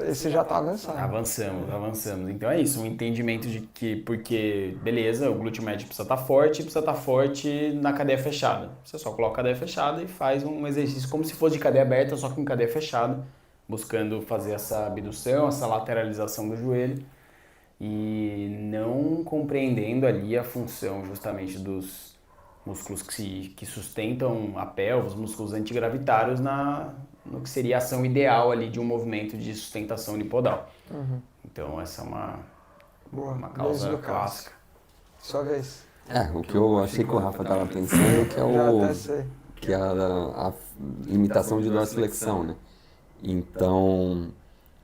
esse já está avançado. Avançamos. Então é isso, um entendimento de que, porque, beleza, o glúteo médio precisa estar forte na cadeia fechada. Você só coloca a cadeia fechada e faz um exercício como se fosse de cadeia aberta, só com cadeia fechada, buscando fazer essa abdução, essa lateralização do joelho e não compreendendo ali a função justamente dos músculos que sustentam a pelve, os músculos antigravitários no que seria a ação ideal ali de um movimento de sustentação unipodal. Então essa é uma causa clássica. Sua vez. O que eu achei que o Rafa estava pensando que é a limitação de dorsiflexão, né? Então,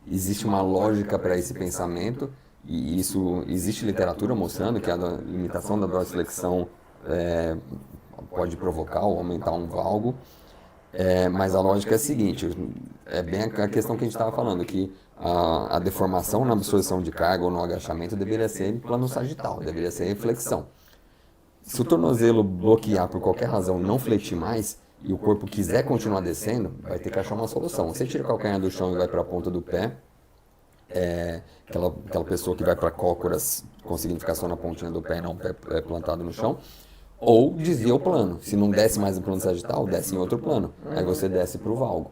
existe uma lógica para esse pensamento e isso existe literatura mostrando que a limitação da dorsiflexão pode provocar ou aumentar um valgo, mas a lógica é a seguinte, é bem a questão que a gente estava falando, que a deformação na absorção de carga ou no agachamento deveria ser em plano sagital, deveria ser em flexão. Se o tornozelo bloquear por qualquer razão, não fletir mais, e o corpo quiser continuar descendo, vai ter que achar uma solução. Você tira o calcanhar do chão e vai para a ponta do pé, aquela pessoa que vai para cócoras conseguindo ficar só na pontinha do pé e não o pé plantado no chão, ou desvia o plano. Se não desce mais no plano sagital, desce em outro plano. Aí você desce para o valgo.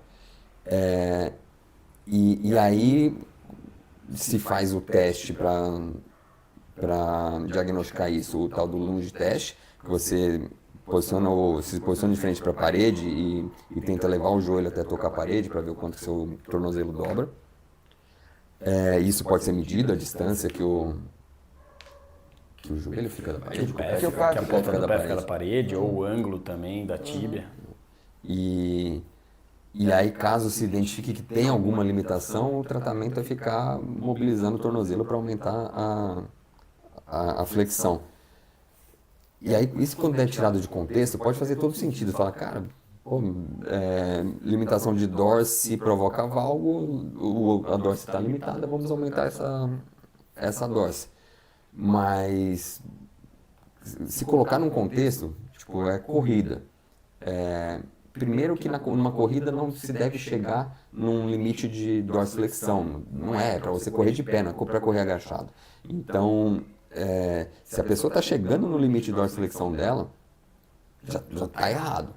E aí se faz o teste para diagnosticar isso, o tal do lunge test, que você se posiciona de frente para a parede e tenta levar o joelho até tocar a parede para ver o quanto que seu tornozelo dobra. Isso pode ser medido, a distância que o joelho fica da parede, Que a ponta do pé fica da parede, ou o ângulo também da tíbia. E aí, caso se identifique que tem alguma limitação, o tratamento é ficar mobilizando o tornozelo para aumentar a flexão. E aí, isso quando é tirado de contexto, pode fazer todo sentido. Falar, cara, limitação de dorse provoca valgo, a dorse está limitada, vamos aumentar essa dorse. Mas, se colocar num contexto, tipo, corrida. Primeiro que numa corrida não se deve chegar num limite de dorsiflexão. Não é para você correr de pé, não é para correr agachado. Então, se a pessoa está chegando no limite de dorsiflexão dela, já está errado.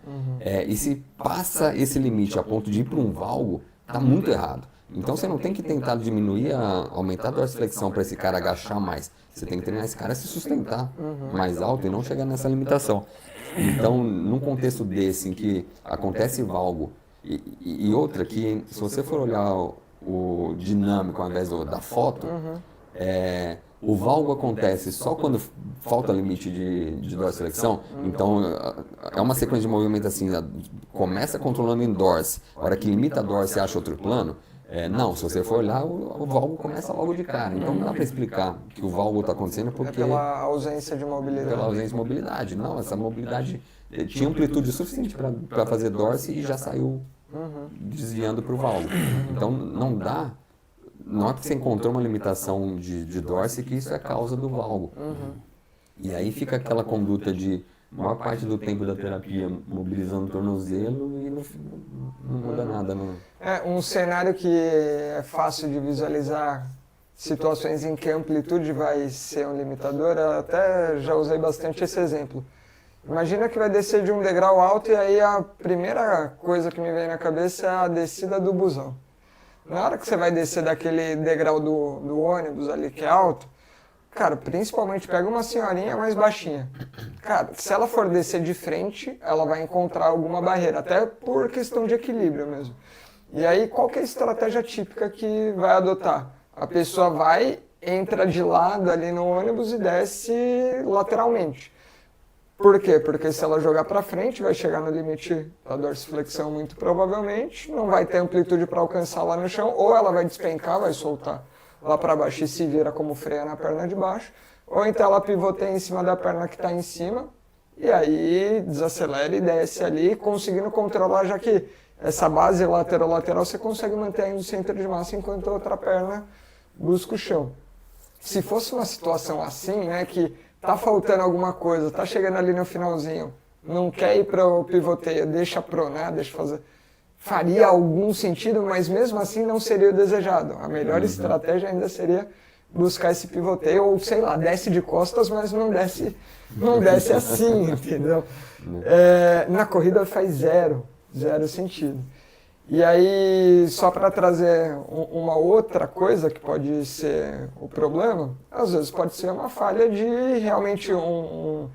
E se passa esse limite a ponto de ir para um valgo, está muito errado. Então você não tem que tentar diminuir, aumentar a dorsiflexão para esse cara agachar mais. Você tem que treinar esse cara a se sustentar mais alto e não chegar nessa limitação. Então, num contexto desse, em que acontece valgo, e outra que, se você for olhar o dinâmico ao invés da foto, o valgo acontece só quando falta limite de dorsiflexão. Então, é uma sequência de movimento assim, começa controlando em dorse, a hora que limita a dorse e acha outro plano. Não, se você for olhar, o valgo começa logo de cara. Então não dá para explicar que o valgo está acontecendo porque... pela ausência de mobilidade. Pela ausência de mobilidade. Não, essa mobilidade tinha amplitude suficiente para fazer dorse e já saiu desviando para o valgo. Então não dá, não é porque você encontrou uma limitação de dorse que isso é causa do valgo. E aí fica aquela conduta de maior parte do tempo da terapia mobilizando o tornozelo e não muda nada. Não. Um cenário que é fácil de visualizar situações em que a amplitude vai ser um limitador, eu até já usei bastante esse exemplo. Imagina que vai descer de um degrau alto e aí a primeira coisa que me vem na cabeça é a descida do busão. Na hora que você vai descer daquele degrau do ônibus ali que é alto, cara, principalmente pega uma senhorinha mais baixinha. Cara, se ela for descer de frente, ela vai encontrar alguma barreira, até por questão de equilíbrio mesmo. E aí, qual que é a estratégia típica que vai adotar? A pessoa vai, entra de lado ali no ônibus e desce lateralmente. Por quê? Porque se ela jogar para frente, vai chegar no limite da dorsiflexão muito provavelmente, não vai ter amplitude para alcançar lá no chão, ou ela vai despencar, vai soltar lá para baixo e se vira como freia na perna de baixo, ou então ela pivoteia em cima da perna que está em cima, e aí desacelera e desce ali, conseguindo controlar, já que essa base lateral-lateral você consegue manter aí no centro de massa enquanto a outra perna busca o chão. Se fosse uma situação assim, né, que tá faltando alguma coisa, tá chegando ali no finalzinho, não quer ir para o pivoteio, deixa pronar, deixa fazer, faria algum sentido, mas mesmo assim não seria o desejado. A melhor estratégia ainda seria buscar esse pivoteio, ou sei lá, desce de costas, mas não desce assim, entendeu? Na corrida faz zero sentido. E aí, só para trazer uma outra coisa que pode ser o problema, às vezes pode ser uma falha de realmente um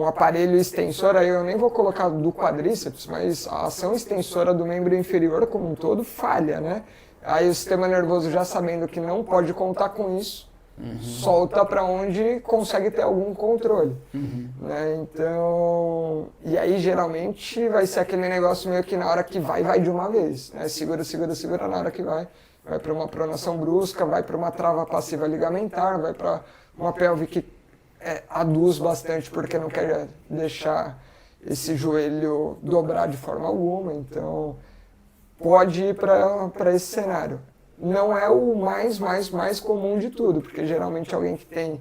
aparelho extensor, aí eu nem vou colocar do quadríceps, mas a ação extensora do membro inferior como um todo falha, né? Aí o sistema nervoso, já sabendo que não pode contar com isso, solta para onde consegue ter algum controle. Né? Então, e aí geralmente vai ser aquele negócio meio que na hora que vai de uma vez. Né? Segura, na hora que vai para uma pronação brusca, vai para uma trava passiva ligamentar, vai para uma pelve que aduz bastante porque não quer deixar esse joelho dobrar de forma alguma. Então, pode ir para esse cenário. Não é o mais comum de tudo, porque geralmente alguém que tem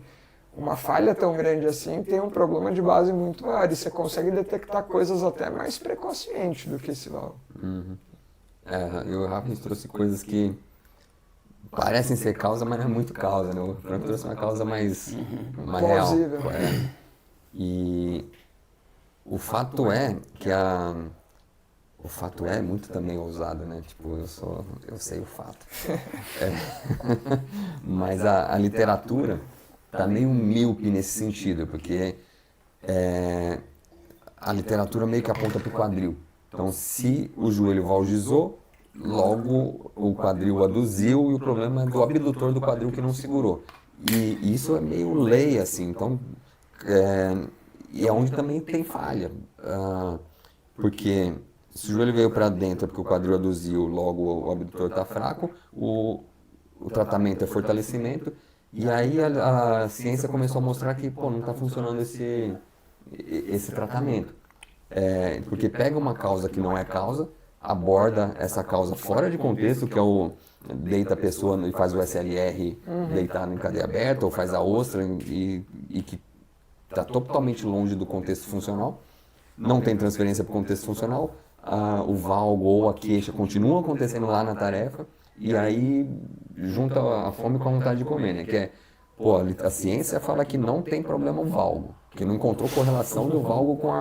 uma falha tão grande assim tem um problema de base muito maior e você consegue detectar coisas até mais precocemente do que esse valor. E o Rafa trouxe coisas que parecem ser causa, mas não é muito causa, né? O Franco trouxe uma causa mais real. E o fato é que o fato é muito também ousado, né? Tipo, eu sei o fato. Mas a literatura tá meio míope nesse sentido, porque a literatura meio que aponta para o quadril. Então, se o joelho valgizou, logo o quadril aduziu e o problema é do abdutor do quadril que não segurou. E isso é meio lei, assim. Então, e é onde também tem falha. Porque se o joelho veio para dentro porque o quadril aduziu, logo o abdutor está fraco, o tratamento é fortalecimento, e aí a ciência começou a mostrar que não está funcionando esse tratamento. Porque pega uma causa que não é causa, aborda essa causa fora de contexto, que é deita a pessoa e faz o SLR deitado em cadeia aberta, ou faz a ostra e que está totalmente longe do contexto funcional, não tem transferência para o contexto funcional, o valgo ou a queixa continuam acontecendo lá na tarefa, e aí junta a fome com a vontade de comer, né? Que a ciência fala que não tem problema o valgo, que não encontrou correlação do valgo com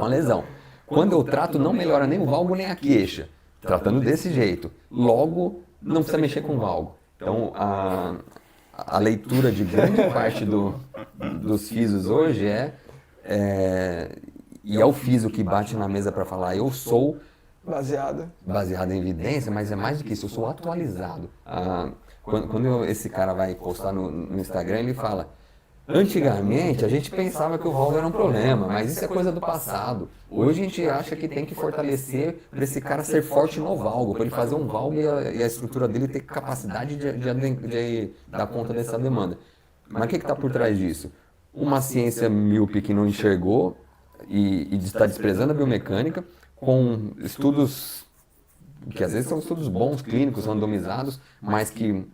a lesão. Quando eu trato, não melhora nem o valgo nem a queixa, tratando desse jeito. Logo, não precisa mexer com o valgo. Então, a leitura de grande parte dos fisios hoje e é o fisio que bate na mesa para falar, eu sou baseado em evidência, mas é mais do que isso, eu sou atualizado. Quando esse cara vai postar no Instagram, ele fala, antigamente a gente pensava que o valgo era um problema, mas isso é coisa do passado. Hoje a gente acha que tem que fortalecer para esse cara ser forte no valgo, para ele fazer um valgo e a estrutura dele ter capacidade de dar conta dessa demanda. Mas o que está por trás disso? Uma ciência míope que não enxergou e está desprezando a biomecânica, com estudos que às vezes são estudos bons, clínicos, randomizados, mas que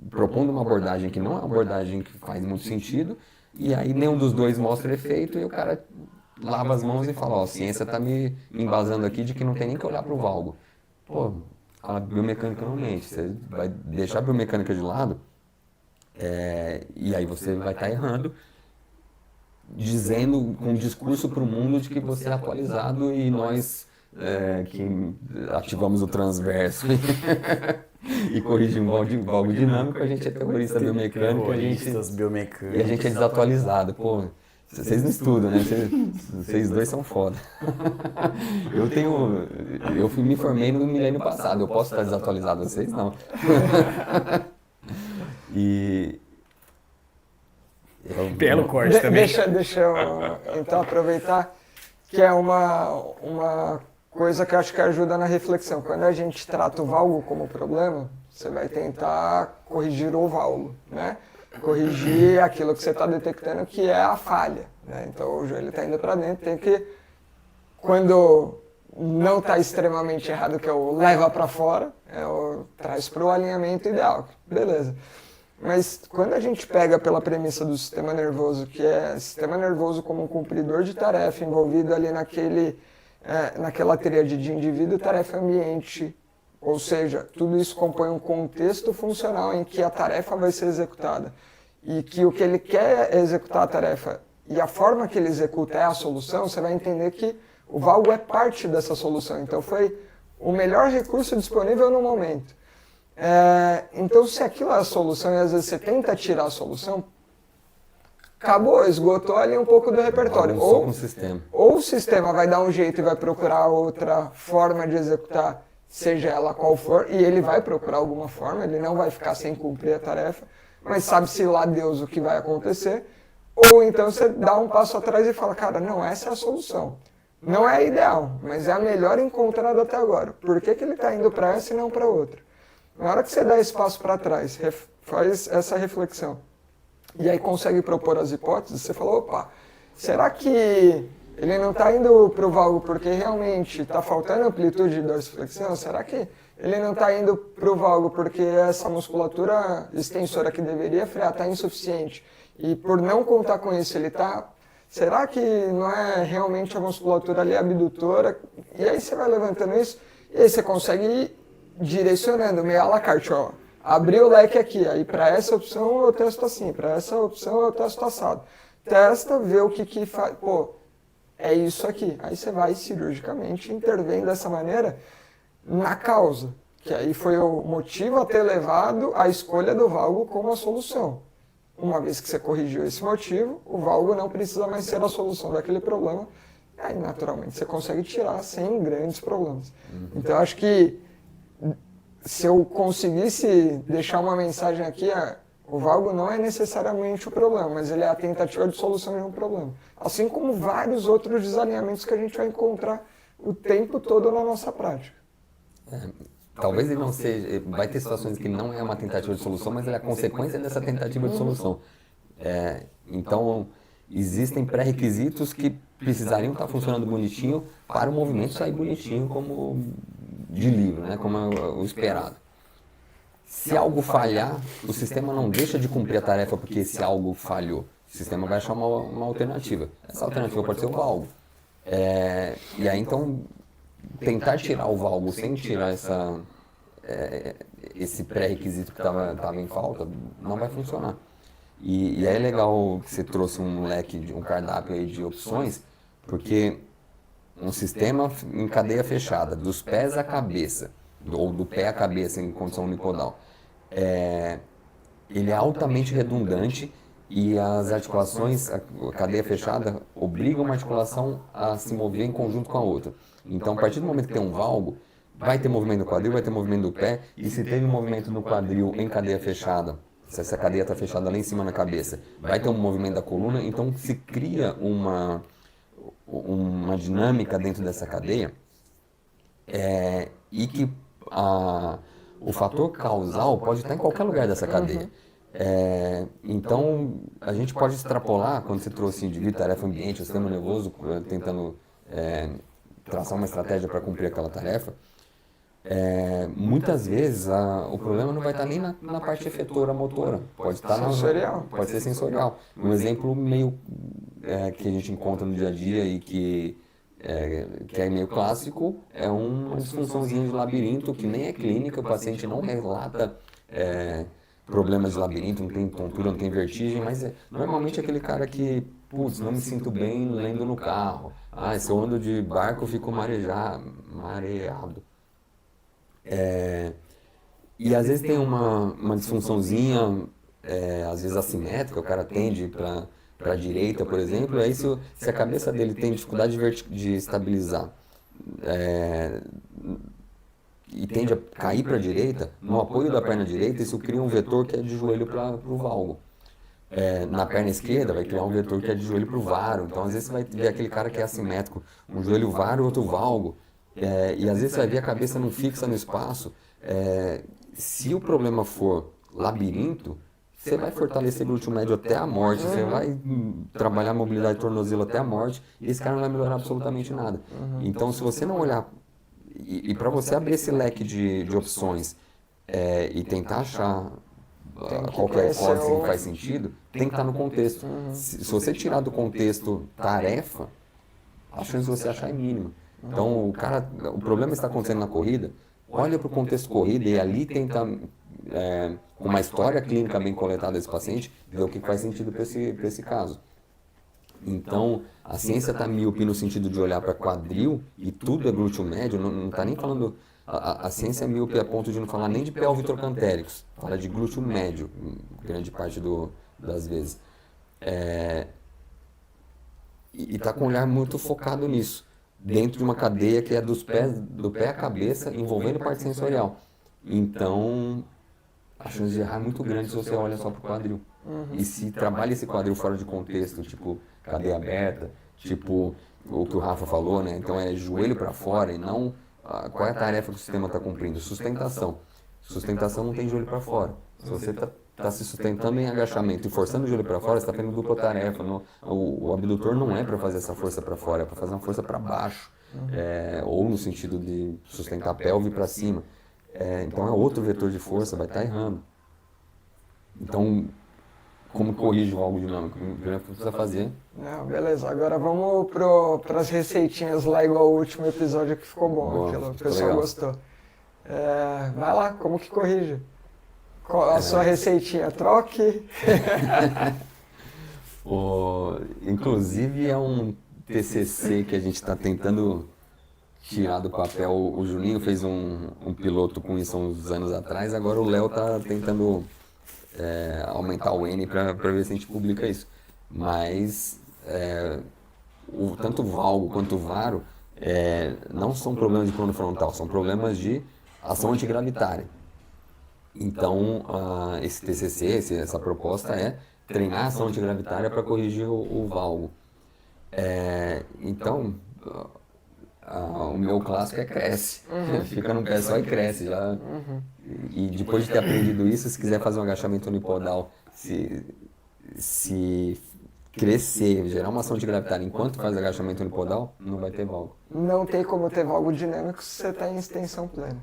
propondo uma abordagem que não é uma abordagem que faz muito sentido, e aí nenhum dos dois mostra efeito, e o cara lava as mãos e fala, a ciência está me embasando aqui de que não tem nem que olhar para o valgo. A biomecânica não mente, você vai deixar a biomecânica de lado, e aí você vai estar errando, dizendo com um discurso para o mundo de que você é atualizado e nós que ativamos o transverso e corrigir um valgo dinâmico, a gente é terrorista biomecânico Terroristas e a biomecânicos. gente é desatualizado. Pô, vocês não estudam, né? Vocês dois são foda. Eu me formei no milênio passado, eu posso estar desatualizado, vocês não. E... Belo corte também. Deixa eu então aproveitar que é uma coisa que eu acho que ajuda na reflexão. Quando a gente trata o valgo como problema, você vai tentar corrigir o valgo, né? Corrigir aquilo que você está detectando que é a falha, né? Então o joelho está indo para dentro, tem que, quando não está extremamente errado, que é o leva para fora, traz para o alinhamento ideal, beleza. Mas quando a gente pega pela premissa do sistema nervoso, que é sistema nervoso como um cumpridor de tarefa envolvido ali naquela tríade de indivíduo, tarefa e ambiente, ou seja, tudo isso compõe um contexto funcional em que a tarefa vai ser executada e que o que ele quer é executar a tarefa e a forma que ele executa é a solução, você vai entender que o valgo é parte dessa solução. Então foi o melhor recurso disponível no momento. Então, se aquilo é a solução e às vezes você tenta tirar a solução, acabou, esgotou ali um pouco do repertório. Ou o sistema vai dar um jeito e vai procurar outra forma de executar, seja ela qual for, e ele vai procurar alguma forma, ele não vai ficar sem cumprir a tarefa, mas sabe-se lá Deus o que vai acontecer. Ou então você dá um passo atrás e fala, cara, não, essa é a solução. Não é a ideal, mas é a melhor encontrada até agora. Por que ele está indo para essa e não para outra? Na hora que você dá esse passo para trás, faz essa reflexão, e aí consegue propor as hipóteses, você fala, opa, será que ele não está indo para o valgo porque realmente está faltando amplitude de dorsiflexão? Será que ele não está indo para o valgo porque essa musculatura extensora que deveria frear está insuficiente? E por não contar com isso, ele está... Será que não é realmente a musculatura ali abdutora? E aí você vai levantando isso, e aí você consegue ir direcionando, meio à la carte, ó. Abri o leque aqui, aí para essa opção eu testo assim, para essa opção eu testo assado. Testa, vê o que faz. Pô, é isso aqui. Aí você vai cirurgicamente intervém dessa maneira na causa, que aí foi o motivo a ter levado a escolha do valgo como a solução. Uma vez que você corrigiu esse motivo, o valgo não precisa mais ser a solução daquele problema, aí naturalmente você consegue tirar sem grandes problemas. Então eu acho que se eu conseguisse deixar uma mensagem aqui, o valgo não é necessariamente o problema, mas ele é a tentativa de solução de um problema. Assim como vários outros desalinhamentos que a gente vai encontrar o tempo todo na nossa prática. Talvez ele não seja, vai ter situações que não é uma tentativa de solução, mas ele é a consequência dessa tentativa de solução. Então, existem pré-requisitos que precisariam estar funcionando bonitinho para o movimento sair bonitinho como de livro, né? Como é o esperado. Se algo falhar, o sistema não deixa de cumprir a tarefa porque esse algo falhou. O sistema vai achar uma alternativa. Essa alternativa pode ser o valgo. E aí, então, tentar tirar o valgo sem tirar esse pré-requisito que estava em falta, não vai funcionar. E aí é legal que você trouxe um leque, um cardápio aí de opções, porque um sistema em cadeia fechada, dos pés à cabeça, ou do pé à cabeça em condição unipodal, ele é altamente redundante e as articulações, a cadeia fechada, obriga uma articulação a se mover em conjunto com a outra. Então, a partir do momento que tem um valgo, vai ter movimento do quadril, vai ter movimento do pé, e se teve um movimento no quadril em cadeia fechada, se essa cadeia está fechada lá em cima na cabeça, vai ter um movimento da coluna, então se cria uma dinâmica dentro dessa cadeia, e que o fator causal pode estar em qualquer lugar dessa cadeia. Então, a gente pode extrapolar, quando você trouxe indivíduo, tarefa, ambiente, o sistema nervoso, tentando traçar uma estratégia para cumprir aquela tarefa, muitas vezes o problema não vai estar nem na parte efetora motora, pode estar pode ser sensorial. Um exemplo meio que a gente encontra no dia a dia e que é meio clássico é uma disfunçãozinha de labirinto que nem é clínica, o paciente não relata problemas de labirinto, não tem tontura, não tem vertigem, mas normalmente é aquele cara que, putz, não me sinto bem lendo no carro. Se eu ando de barco eu fico mareado. E às vezes tem uma disfunçãozinha, às vezes assimétrica, o cara tende para a direita, por exemplo, e aí se a cabeça dele tem dificuldade de estabilizar é, e tende a cair para a direita, no apoio da perna direita, isso cria um vetor que é de joelho para o valgo. Na perna esquerda vai criar um vetor que é de joelho para o varo. Então, às vezes, você vai ver aquele cara que é assimétrico, um joelho varo e outro valgo. E às vezes você vai ver a cabeça não fixa no espaço. Se o problema for labirinto, você vai fortalecer glúteo médio até a morte, você vai trabalhar a mobilidade de tornozelo até a morte, e esse cara não vai melhorar absolutamente nada. Então, se você não olhar, e para você abrir esse leque de opções e tentar achar qualquer hipótese que faz sentido, tem que estar no contexto. Se você tirar do contexto tarefa, a chance de você achar é mínima. Então, o problema está acontecendo na corrida, olha para o contexto corrida e ali tenta, com uma história clínica bem coletada desse paciente, ver o que faz sentido para esse caso. Então, a ciência está míope no sentido de olhar para quadril e tudo é glúteo médio, não está nem falando... A ciência é míope a ponto de não falar nem de pelvitrocantéricos, fala de glúteo médio, grande parte das vezes. E está com um olhar muito focado nisso, dentro de uma cadeia que é do pé à cabeça, envolvendo parte sensorial. Então, a chance de errar é muito grande se você olha só para o quadril. E se trabalha esse quadril fora de contexto, tipo cadeia aberta, tipo o que o Rafa falou, né? Então é joelho para fora e não... Qual é a tarefa que o sistema está cumprindo? Sustentação. Sustentação não tem joelho para fora. Se você está se sustentando em agachamento e forçando o joelho para fora, você está fazendo dupla tarefa. O abdutor não é para fazer essa força para fora, é para fazer uma força para baixo. Ou no sentido de sustentar a pelve para cima. Então é outro vetor de força, vai estar errando. Então, como corrige o valgo dinâmico? Primeiro que precisa fazer. Não, beleza, agora vamos para as receitinhas lá, igual o último episódio que ficou bom, aquilo, o pessoal legal. gostou. Vai lá, como que corrige? Qual a sua receitinha? Troque? Inclusive é um TCC que a gente está tentando tirar do papel. O Juninho fez um piloto com isso há uns anos atrás, agora o Léo está tentando aumentar o N para ver se a gente publica isso. Mas tanto o valgo quanto o varo não são problemas de plano frontal, são problemas de ação antigravitária. Então, esse TCC, essa proposta é treinar a ação antigravitária para corrigir o valgo. Então, o meu clássico é cresce. Fica no pé só e cresce. Já. E depois de ter aprendido isso, se quiser fazer um agachamento unipodal, se crescer, gerar uma ação antigravitária enquanto faz agachamento unipodal, não vai ter valgo. Não tem como ter valgo dinâmico se você está em extensão plena.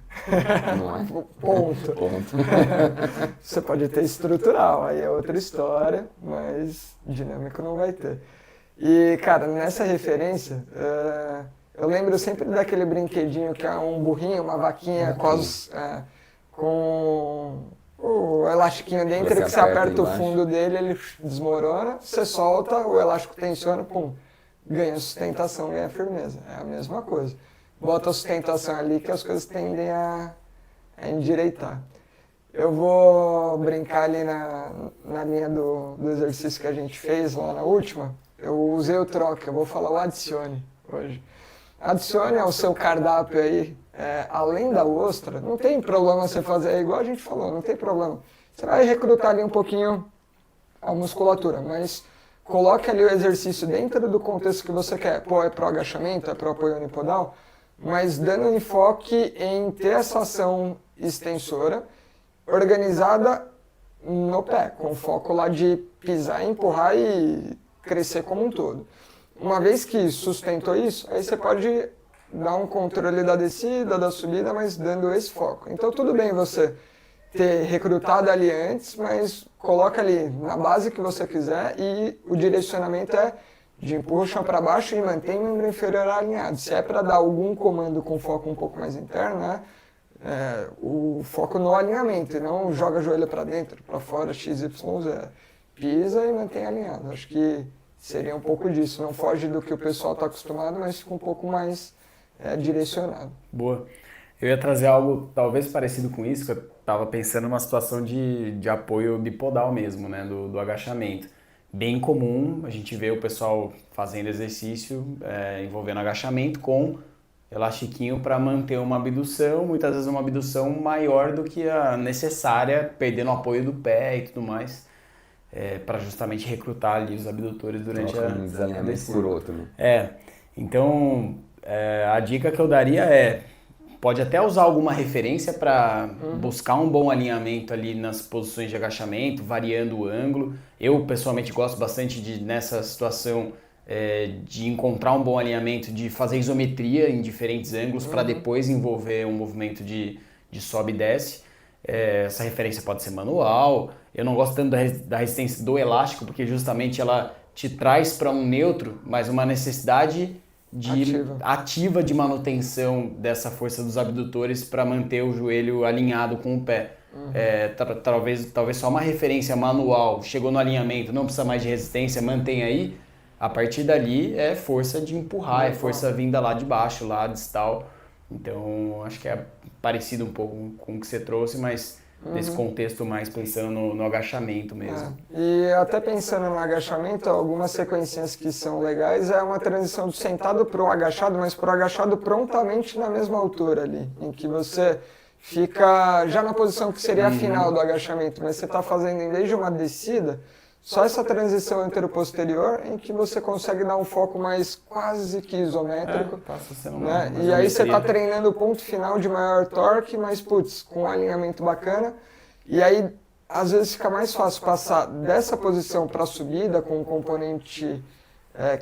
Não é? Ponto. Você pode ter estrutural, aí é outra história, mas dinâmico não vai ter. E, cara, nessa referência, eu lembro sempre daquele brinquedinho que é um burrinho, uma vaquinha com o elastiquinho dentro, que você aperta o fundo dele, ele desmorona, você solta, o elástico tensiona, pum, ganha sustentação, ganha firmeza. É a mesma coisa. Bota a sustentação ali que as coisas tendem a endireitar. Eu vou brincar ali na linha do exercício que a gente fez lá na última. Eu usei o troca, eu vou falar o adicione hoje. Adicione ao seu cardápio aí, além da ostra, não tem problema você fazer, igual a gente falou, não tem problema. Você vai recrutar ali um pouquinho a musculatura, mas coloque ali o exercício dentro do contexto que você quer. Pô, é pro agachamento, é pro apoio unipodal, mas dando um enfoque em ter essa ação extensora organizada no pé, com foco lá de pisar, empurrar e crescer como um todo. Uma vez que sustentou isso, aí você pode dar um controle da descida, da subida, mas dando esse foco. Então tudo bem você ter recrutado ali antes, mas coloca ali na base que você quiser e o direcionamento é de empurra o chão para baixo e mantém o membro inferior alinhado. Se é para dar algum comando com foco um pouco mais interno, né? O foco no alinhamento, e não joga a joelho para dentro, para fora, XYZ. Pisa e mantém alinhado. Acho que seria um pouco disso. Não foge do que o pessoal está acostumado, mas fica um pouco mais direcionado. Boa. Eu ia trazer algo talvez parecido com isso, que eu tava pensando numa situação de apoio bipodal mesmo, né, do agachamento. Bem comum, a gente vê o pessoal fazendo exercício envolvendo agachamento com elastiquinho para manter uma abdução, muitas vezes uma abdução maior do que a necessária, perdendo o apoio do pé e tudo mais, para justamente recrutar ali os abdutores durante Troca um a desalinhamento descida. por outro, né? Então a dica que eu daria pode até usar alguma referência para buscar um bom alinhamento ali nas posições de agachamento, variando o ângulo. Eu pessoalmente gosto bastante nessa situação de encontrar um bom alinhamento, de fazer isometria em diferentes ângulos para depois envolver um movimento de sobe e desce. Essa referência pode ser manual. Eu não gosto tanto da resistência do elástico, porque justamente ela te traz para um neutro, mas uma necessidade ativa de manutenção dessa força dos abdutores para manter o joelho alinhado com o pé. Talvez só uma referência manual, chegou no alinhamento, não precisa mais de resistência, mantém aí. A partir dali é força de empurrar, é força vinda lá de baixo, lá distal. Então, acho que é parecido um pouco com o que você trouxe, mas nesse contexto mais pensando no agachamento mesmo. E até pensando no agachamento, algumas sequências que são legais é uma transição do sentado para o agachado, mas para o agachado prontamente na mesma altura ali, em que você fica já na posição que seria a final do agachamento, mas você está fazendo em vez de uma descida, só essa transição anteroposterior em que você consegue dar um foco mais quase que isométrico. Né? E aí você está treinando o ponto final de maior torque, mas com um alinhamento bacana. E aí, às vezes, fica mais fácil passar dessa posição para a subida com um componente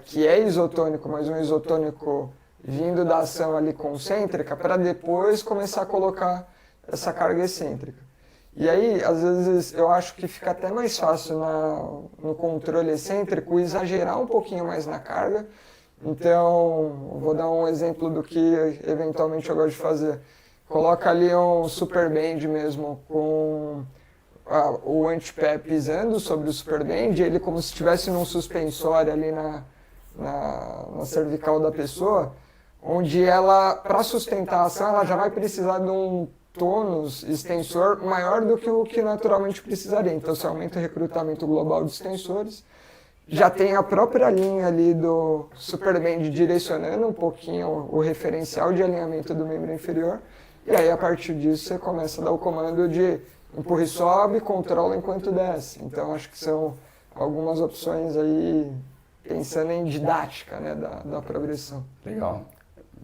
que é isotônico, mas um isotônico vindo da ação ali concêntrica, para depois começar a colocar essa carga excêntrica. E aí, às vezes, eu acho que fica até mais fácil no controle excêntrico exagerar um pouquinho mais na carga. Então, vou dar um exemplo do que eventualmente eu gosto de fazer. Coloca ali um super bend mesmo, com o antepé pisando sobre o super bend, ele como se estivesse num suspensório ali na cervical da pessoa, onde ela, para sustentar a ação, ela já vai precisar de um tônus extensor maior do que o que naturalmente precisaria. Então, você aumenta o recrutamento global de extensores, já tem a própria linha ali do Superband direcionando um pouquinho o referencial de alinhamento do membro inferior, e aí a partir disso você começa a dar o comando de empurra e sobe, controla enquanto desce. Então, acho que são algumas opções aí pensando em didática, né, da progressão. Legal.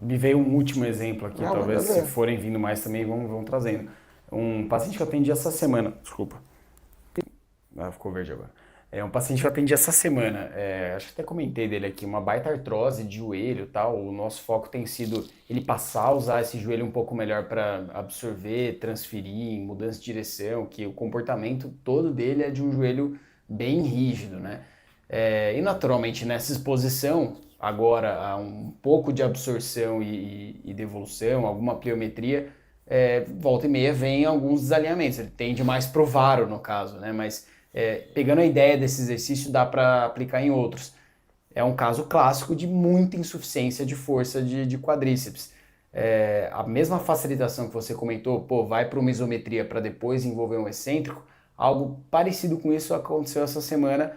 Me veio um último exemplo aqui, talvez se forem vindo mais também vão trazendo. Um paciente que eu atendi essa semana, desculpa, ficou verde agora. Um paciente que eu atendi essa semana, acho que até comentei dele aqui, uma baita artrose de joelho e tal. O nosso foco tem sido ele passar a usar esse joelho um pouco melhor para absorver, transferir, mudança de direção, que o comportamento todo dele é de um joelho bem rígido, né? E naturalmente nessa exposição, agora há um pouco de absorção e devolução, alguma pliometria, volta e meia vem alguns desalinhamentos, ele tende mais pro varo no caso, né? Mas pegando a ideia desse exercício dá para aplicar em outros. É um caso clássico de muita insuficiência de força de quadríceps. A mesma facilitação que você comentou, vai para uma isometria para depois envolver um excêntrico, algo parecido com isso aconteceu essa semana.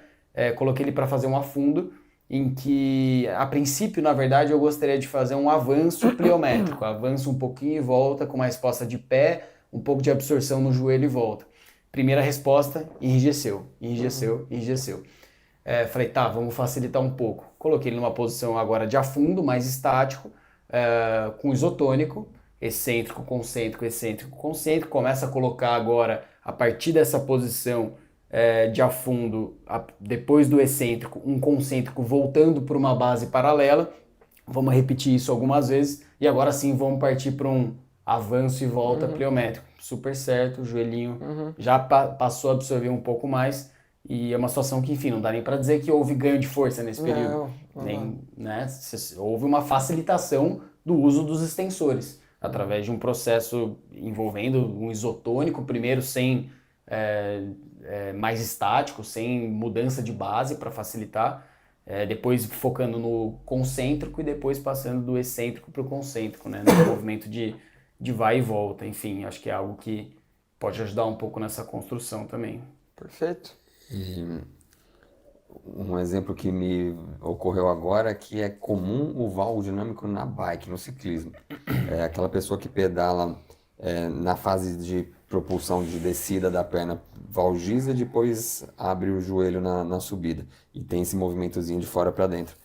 Coloquei ele para fazer um afundo, em que, a princípio, na verdade, eu gostaria de fazer um avanço pliométrico, avanço um pouquinho e volta, com uma resposta de pé, um pouco de absorção no joelho e volta. Primeira resposta, enrijeceu. Falei, tá, vamos facilitar um pouco. Coloquei ele numa posição agora de afundo, mais estático, com isotônico, excêntrico, concêntrico. Começa a colocar agora, a partir dessa posição de afundo, depois do excêntrico, um concêntrico voltando para uma base paralela. Vamos repetir isso algumas vezes e agora sim vamos partir para um avanço e volta pliométrico. Super certo, o joelhinho já passou a absorver um pouco mais e é uma situação que, enfim, não dá nem para dizer que houve ganho de força nesse período. Né? Houve uma facilitação do uso dos extensores através de um processo envolvendo um isotônico, primeiro sem mais estático, sem mudança de base para facilitar, depois focando no concêntrico e depois passando do excêntrico para o concêntrico, né, no movimento de vai e volta. Enfim, acho que é algo que pode ajudar um pouco nessa construção também. Perfeito. E um exemplo que me ocorreu agora que é comum o valo dinâmico na bike, no ciclismo. É aquela pessoa que pedala na fase de propulsão de descida da perna valgiza e depois abre o joelho na subida. E tem esse movimentozinho de fora para dentro.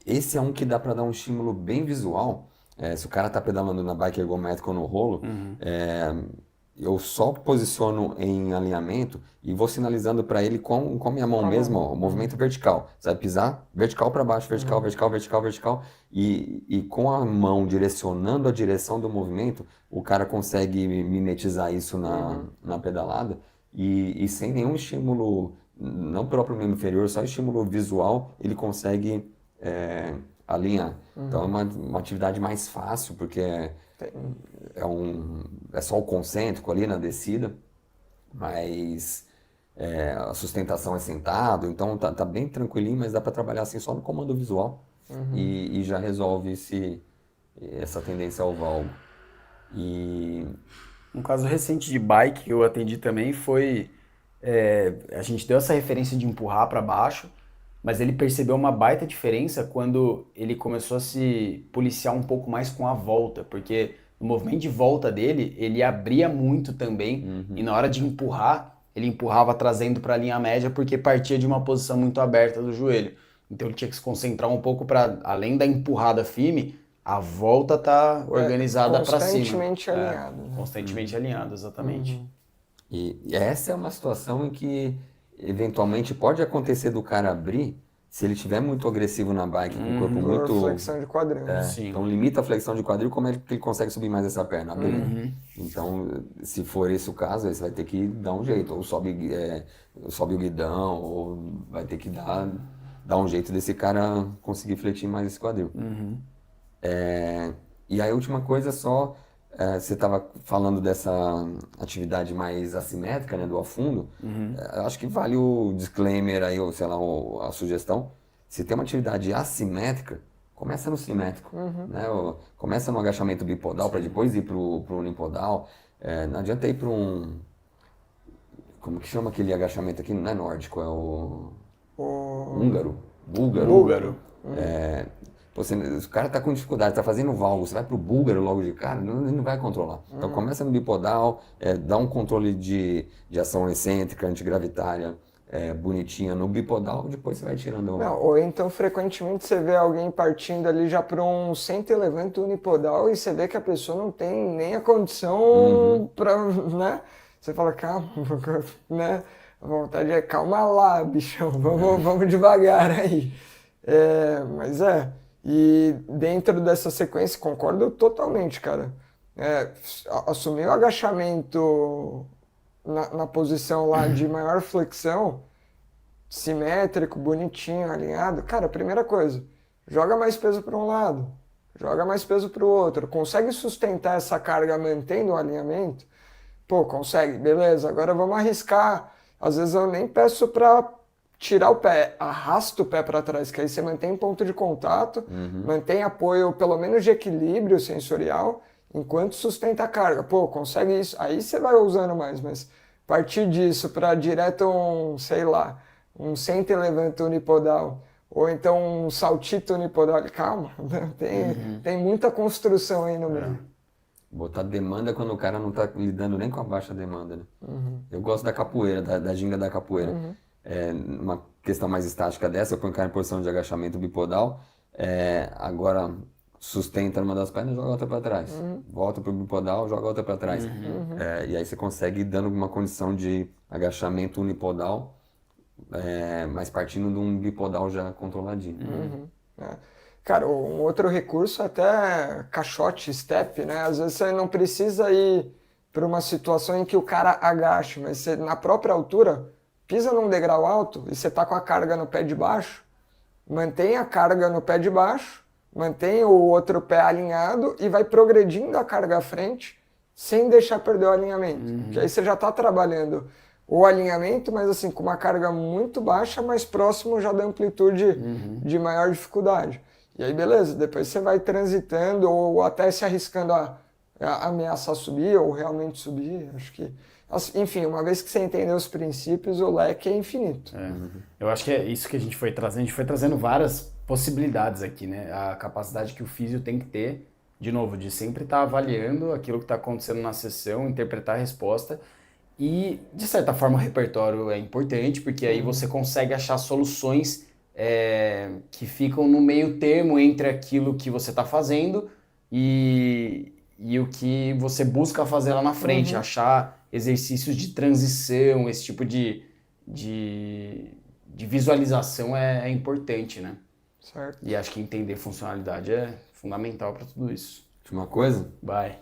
Esse é um que dá para dar um estímulo bem visual. Se o cara tá pedalando na bike ergométrica ou no rolo, eu só posiciono em alinhamento e vou sinalizando para ele com a minha mão mesmo, ó, o movimento vertical. Você vai pisar vertical para baixo, vertical, vertical, vertical, vertical. E com a mão direcionando a direção do movimento, o cara consegue mimetizar isso na pedalada e sem nenhum estímulo, não próprio membro inferior, só estímulo visual, ele consegue alinhar. Então é uma atividade mais fácil, porque é só o concêntrico ali na descida, mas a sustentação é sentado, então tá bem tranquilinho, mas dá para trabalhar assim só no comando visual e já resolve essa tendência ao valgo. E Um caso recente de bike que eu atendi também foi, a gente deu essa referência de empurrar para baixo, mas ele percebeu uma baita diferença quando ele começou a se policiar um pouco mais com a volta, porque no movimento de volta dele, ele abria muito também, e na hora de empurrar, ele empurrava trazendo para a linha média porque partia de uma posição muito aberta do joelho. Então ele tinha que se concentrar um pouco para, além da empurrada firme, a volta tá organizada para cima. Constantemente alinhado. Né? Constantemente alinhado, exatamente. E essa é uma situação em que eventualmente pode acontecer do cara abrir se ele estiver muito agressivo na bike, com o corpo muito... flexão de quadril. Sim. Então limita a flexão de quadril, como é que ele consegue subir mais essa perna? Abrindo. Então, se for esse o caso, aí você vai ter que dar um jeito, ou sobe o guidão, ou vai ter que dar um jeito desse cara conseguir flexir mais esse quadril. E aí a última coisa só, você estava falando dessa atividade mais assimétrica, né, do afundo. Acho que vale o disclaimer aí, ou sei lá, a sugestão. Se tem uma atividade assimétrica, começa no simétrico, né? Começa no agachamento bipodal para depois ir pro unipodal. Não adianta ir para um... Como que chama aquele agachamento aqui? Não é nórdico, é o húngaro. Búlgaro. Se o cara tá com dificuldade, tá fazendo valgo, você vai pro búlgaro logo de cara, ele não vai controlar. Então começa no bipodal, dá um controle de ação excêntrica, antigravitária, bonitinha no bipodal, depois você vai tirando... Não, ou então frequentemente você vê alguém partindo ali já para um senta e levanta unipodal e você vê que a pessoa não tem nem a condição para, né? Você fala, calma, né? A vontade é calma lá, bichão, vamos devagar aí. Mas e dentro dessa sequência, concordo totalmente, cara. Assumir o agachamento na posição lá de maior flexão, simétrico, bonitinho, alinhado. Cara, primeira coisa, joga mais peso para um lado, joga mais peso para o outro. Consegue sustentar essa carga mantendo o alinhamento? Pô, consegue, beleza. Agora vamos arriscar. Às vezes eu nem peço para tirar o pé, arrasta o pé para trás, que aí você mantém ponto de contato, mantém apoio pelo menos de equilíbrio sensorial, enquanto sustenta a carga. Pô, consegue isso, aí você vai usando mais, mas partir disso para direto sei lá, um senta e levanta unipodal, ou então um saltito unipodal, calma, tem muita construção aí no meio. Botar demanda quando o cara não tá lidando nem com a baixa demanda, né? Eu gosto da capoeira, da ginga da capoeira. Uma questão mais estática dessa, eu ponho o cara em posição de agachamento bipodal, agora sustenta numa das pernas, joga a outra para trás. Volta pro bipodal, joga a outra para trás. E aí você consegue ir dando uma condição de agachamento unipodal, mas partindo de um bipodal já controladinho. Cara, um outro recurso é até caixote, step, né? Às vezes você não precisa ir para uma situação em que o cara agache, mas você, na própria altura, pisa num degrau alto e você tá com a carga no pé de baixo, mantém a carga no pé de baixo, mantém o outro pé alinhado e vai progredindo a carga à frente sem deixar perder o alinhamento. Que aí você já tá trabalhando o alinhamento, mas assim, com uma carga muito baixa, mas próximo já da amplitude de maior dificuldade. E aí beleza, depois você vai transitando ou até se arriscando a ameaçar subir ou realmente subir. Acho que, enfim, uma vez que você entendeu os princípios, o leque é infinito. Eu acho que é isso que a gente foi trazendo. A gente foi trazendo várias possibilidades aqui, né? A capacidade que o físio tem que ter, de novo, de sempre estar avaliando aquilo que está acontecendo na sessão, interpretar a resposta. E, de certa forma, o repertório é importante, porque aí você consegue achar soluções que ficam no meio termo entre aquilo que você está fazendo e o que você busca fazer lá na frente. Achar exercícios de transição, esse tipo de visualização é importante, né? Certo. E acho que entender funcionalidade é fundamental para tudo isso. Última coisa? Vai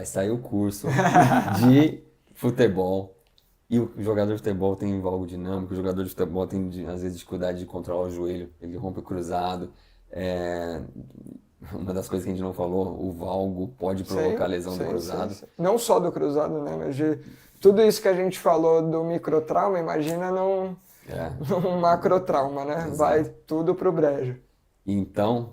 sair o curso de futebol. E o jogador de futebol tem valgo dinâmico, o jogador de futebol tem, às vezes, dificuldade de controlar o joelho, ele rompe o cruzado. Uma das coisas que a gente não falou, o valgo pode provocar lesão do cruzado. Sim. Não só do cruzado, né? Mas de tudo isso que a gente falou do microtrauma, imagina num macrotrauma, né? Exato. Vai tudo pro brejo. Então,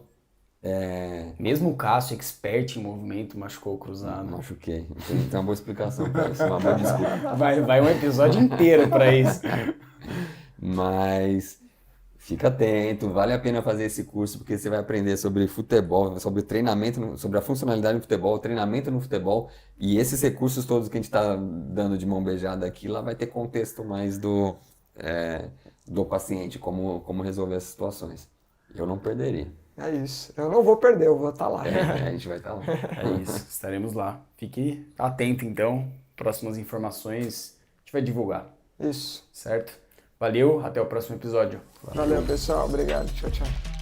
mesmo o Cássio, expert em movimento, machucou o cruzado. machuquei. Tem uma boa explicação para isso, uma boa desculpa. Vai um episódio inteiro para isso. Mas fica atento, vale a pena fazer esse curso, porque você vai aprender sobre futebol, sobre treinamento, sobre a funcionalidade do futebol, treinamento no futebol, e esses recursos todos que a gente está dando de mão beijada aqui, lá vai ter contexto mais do paciente, como resolver essas situações. Eu não perderia. É isso. Eu não vou perder, eu vou estar lá. A gente vai estar lá. É isso, estaremos lá. Fique atento, então. Próximas informações a gente vai divulgar. Isso. Certo? Valeu, até o próximo episódio. Valeu, pessoal. Obrigado. Tchau, tchau.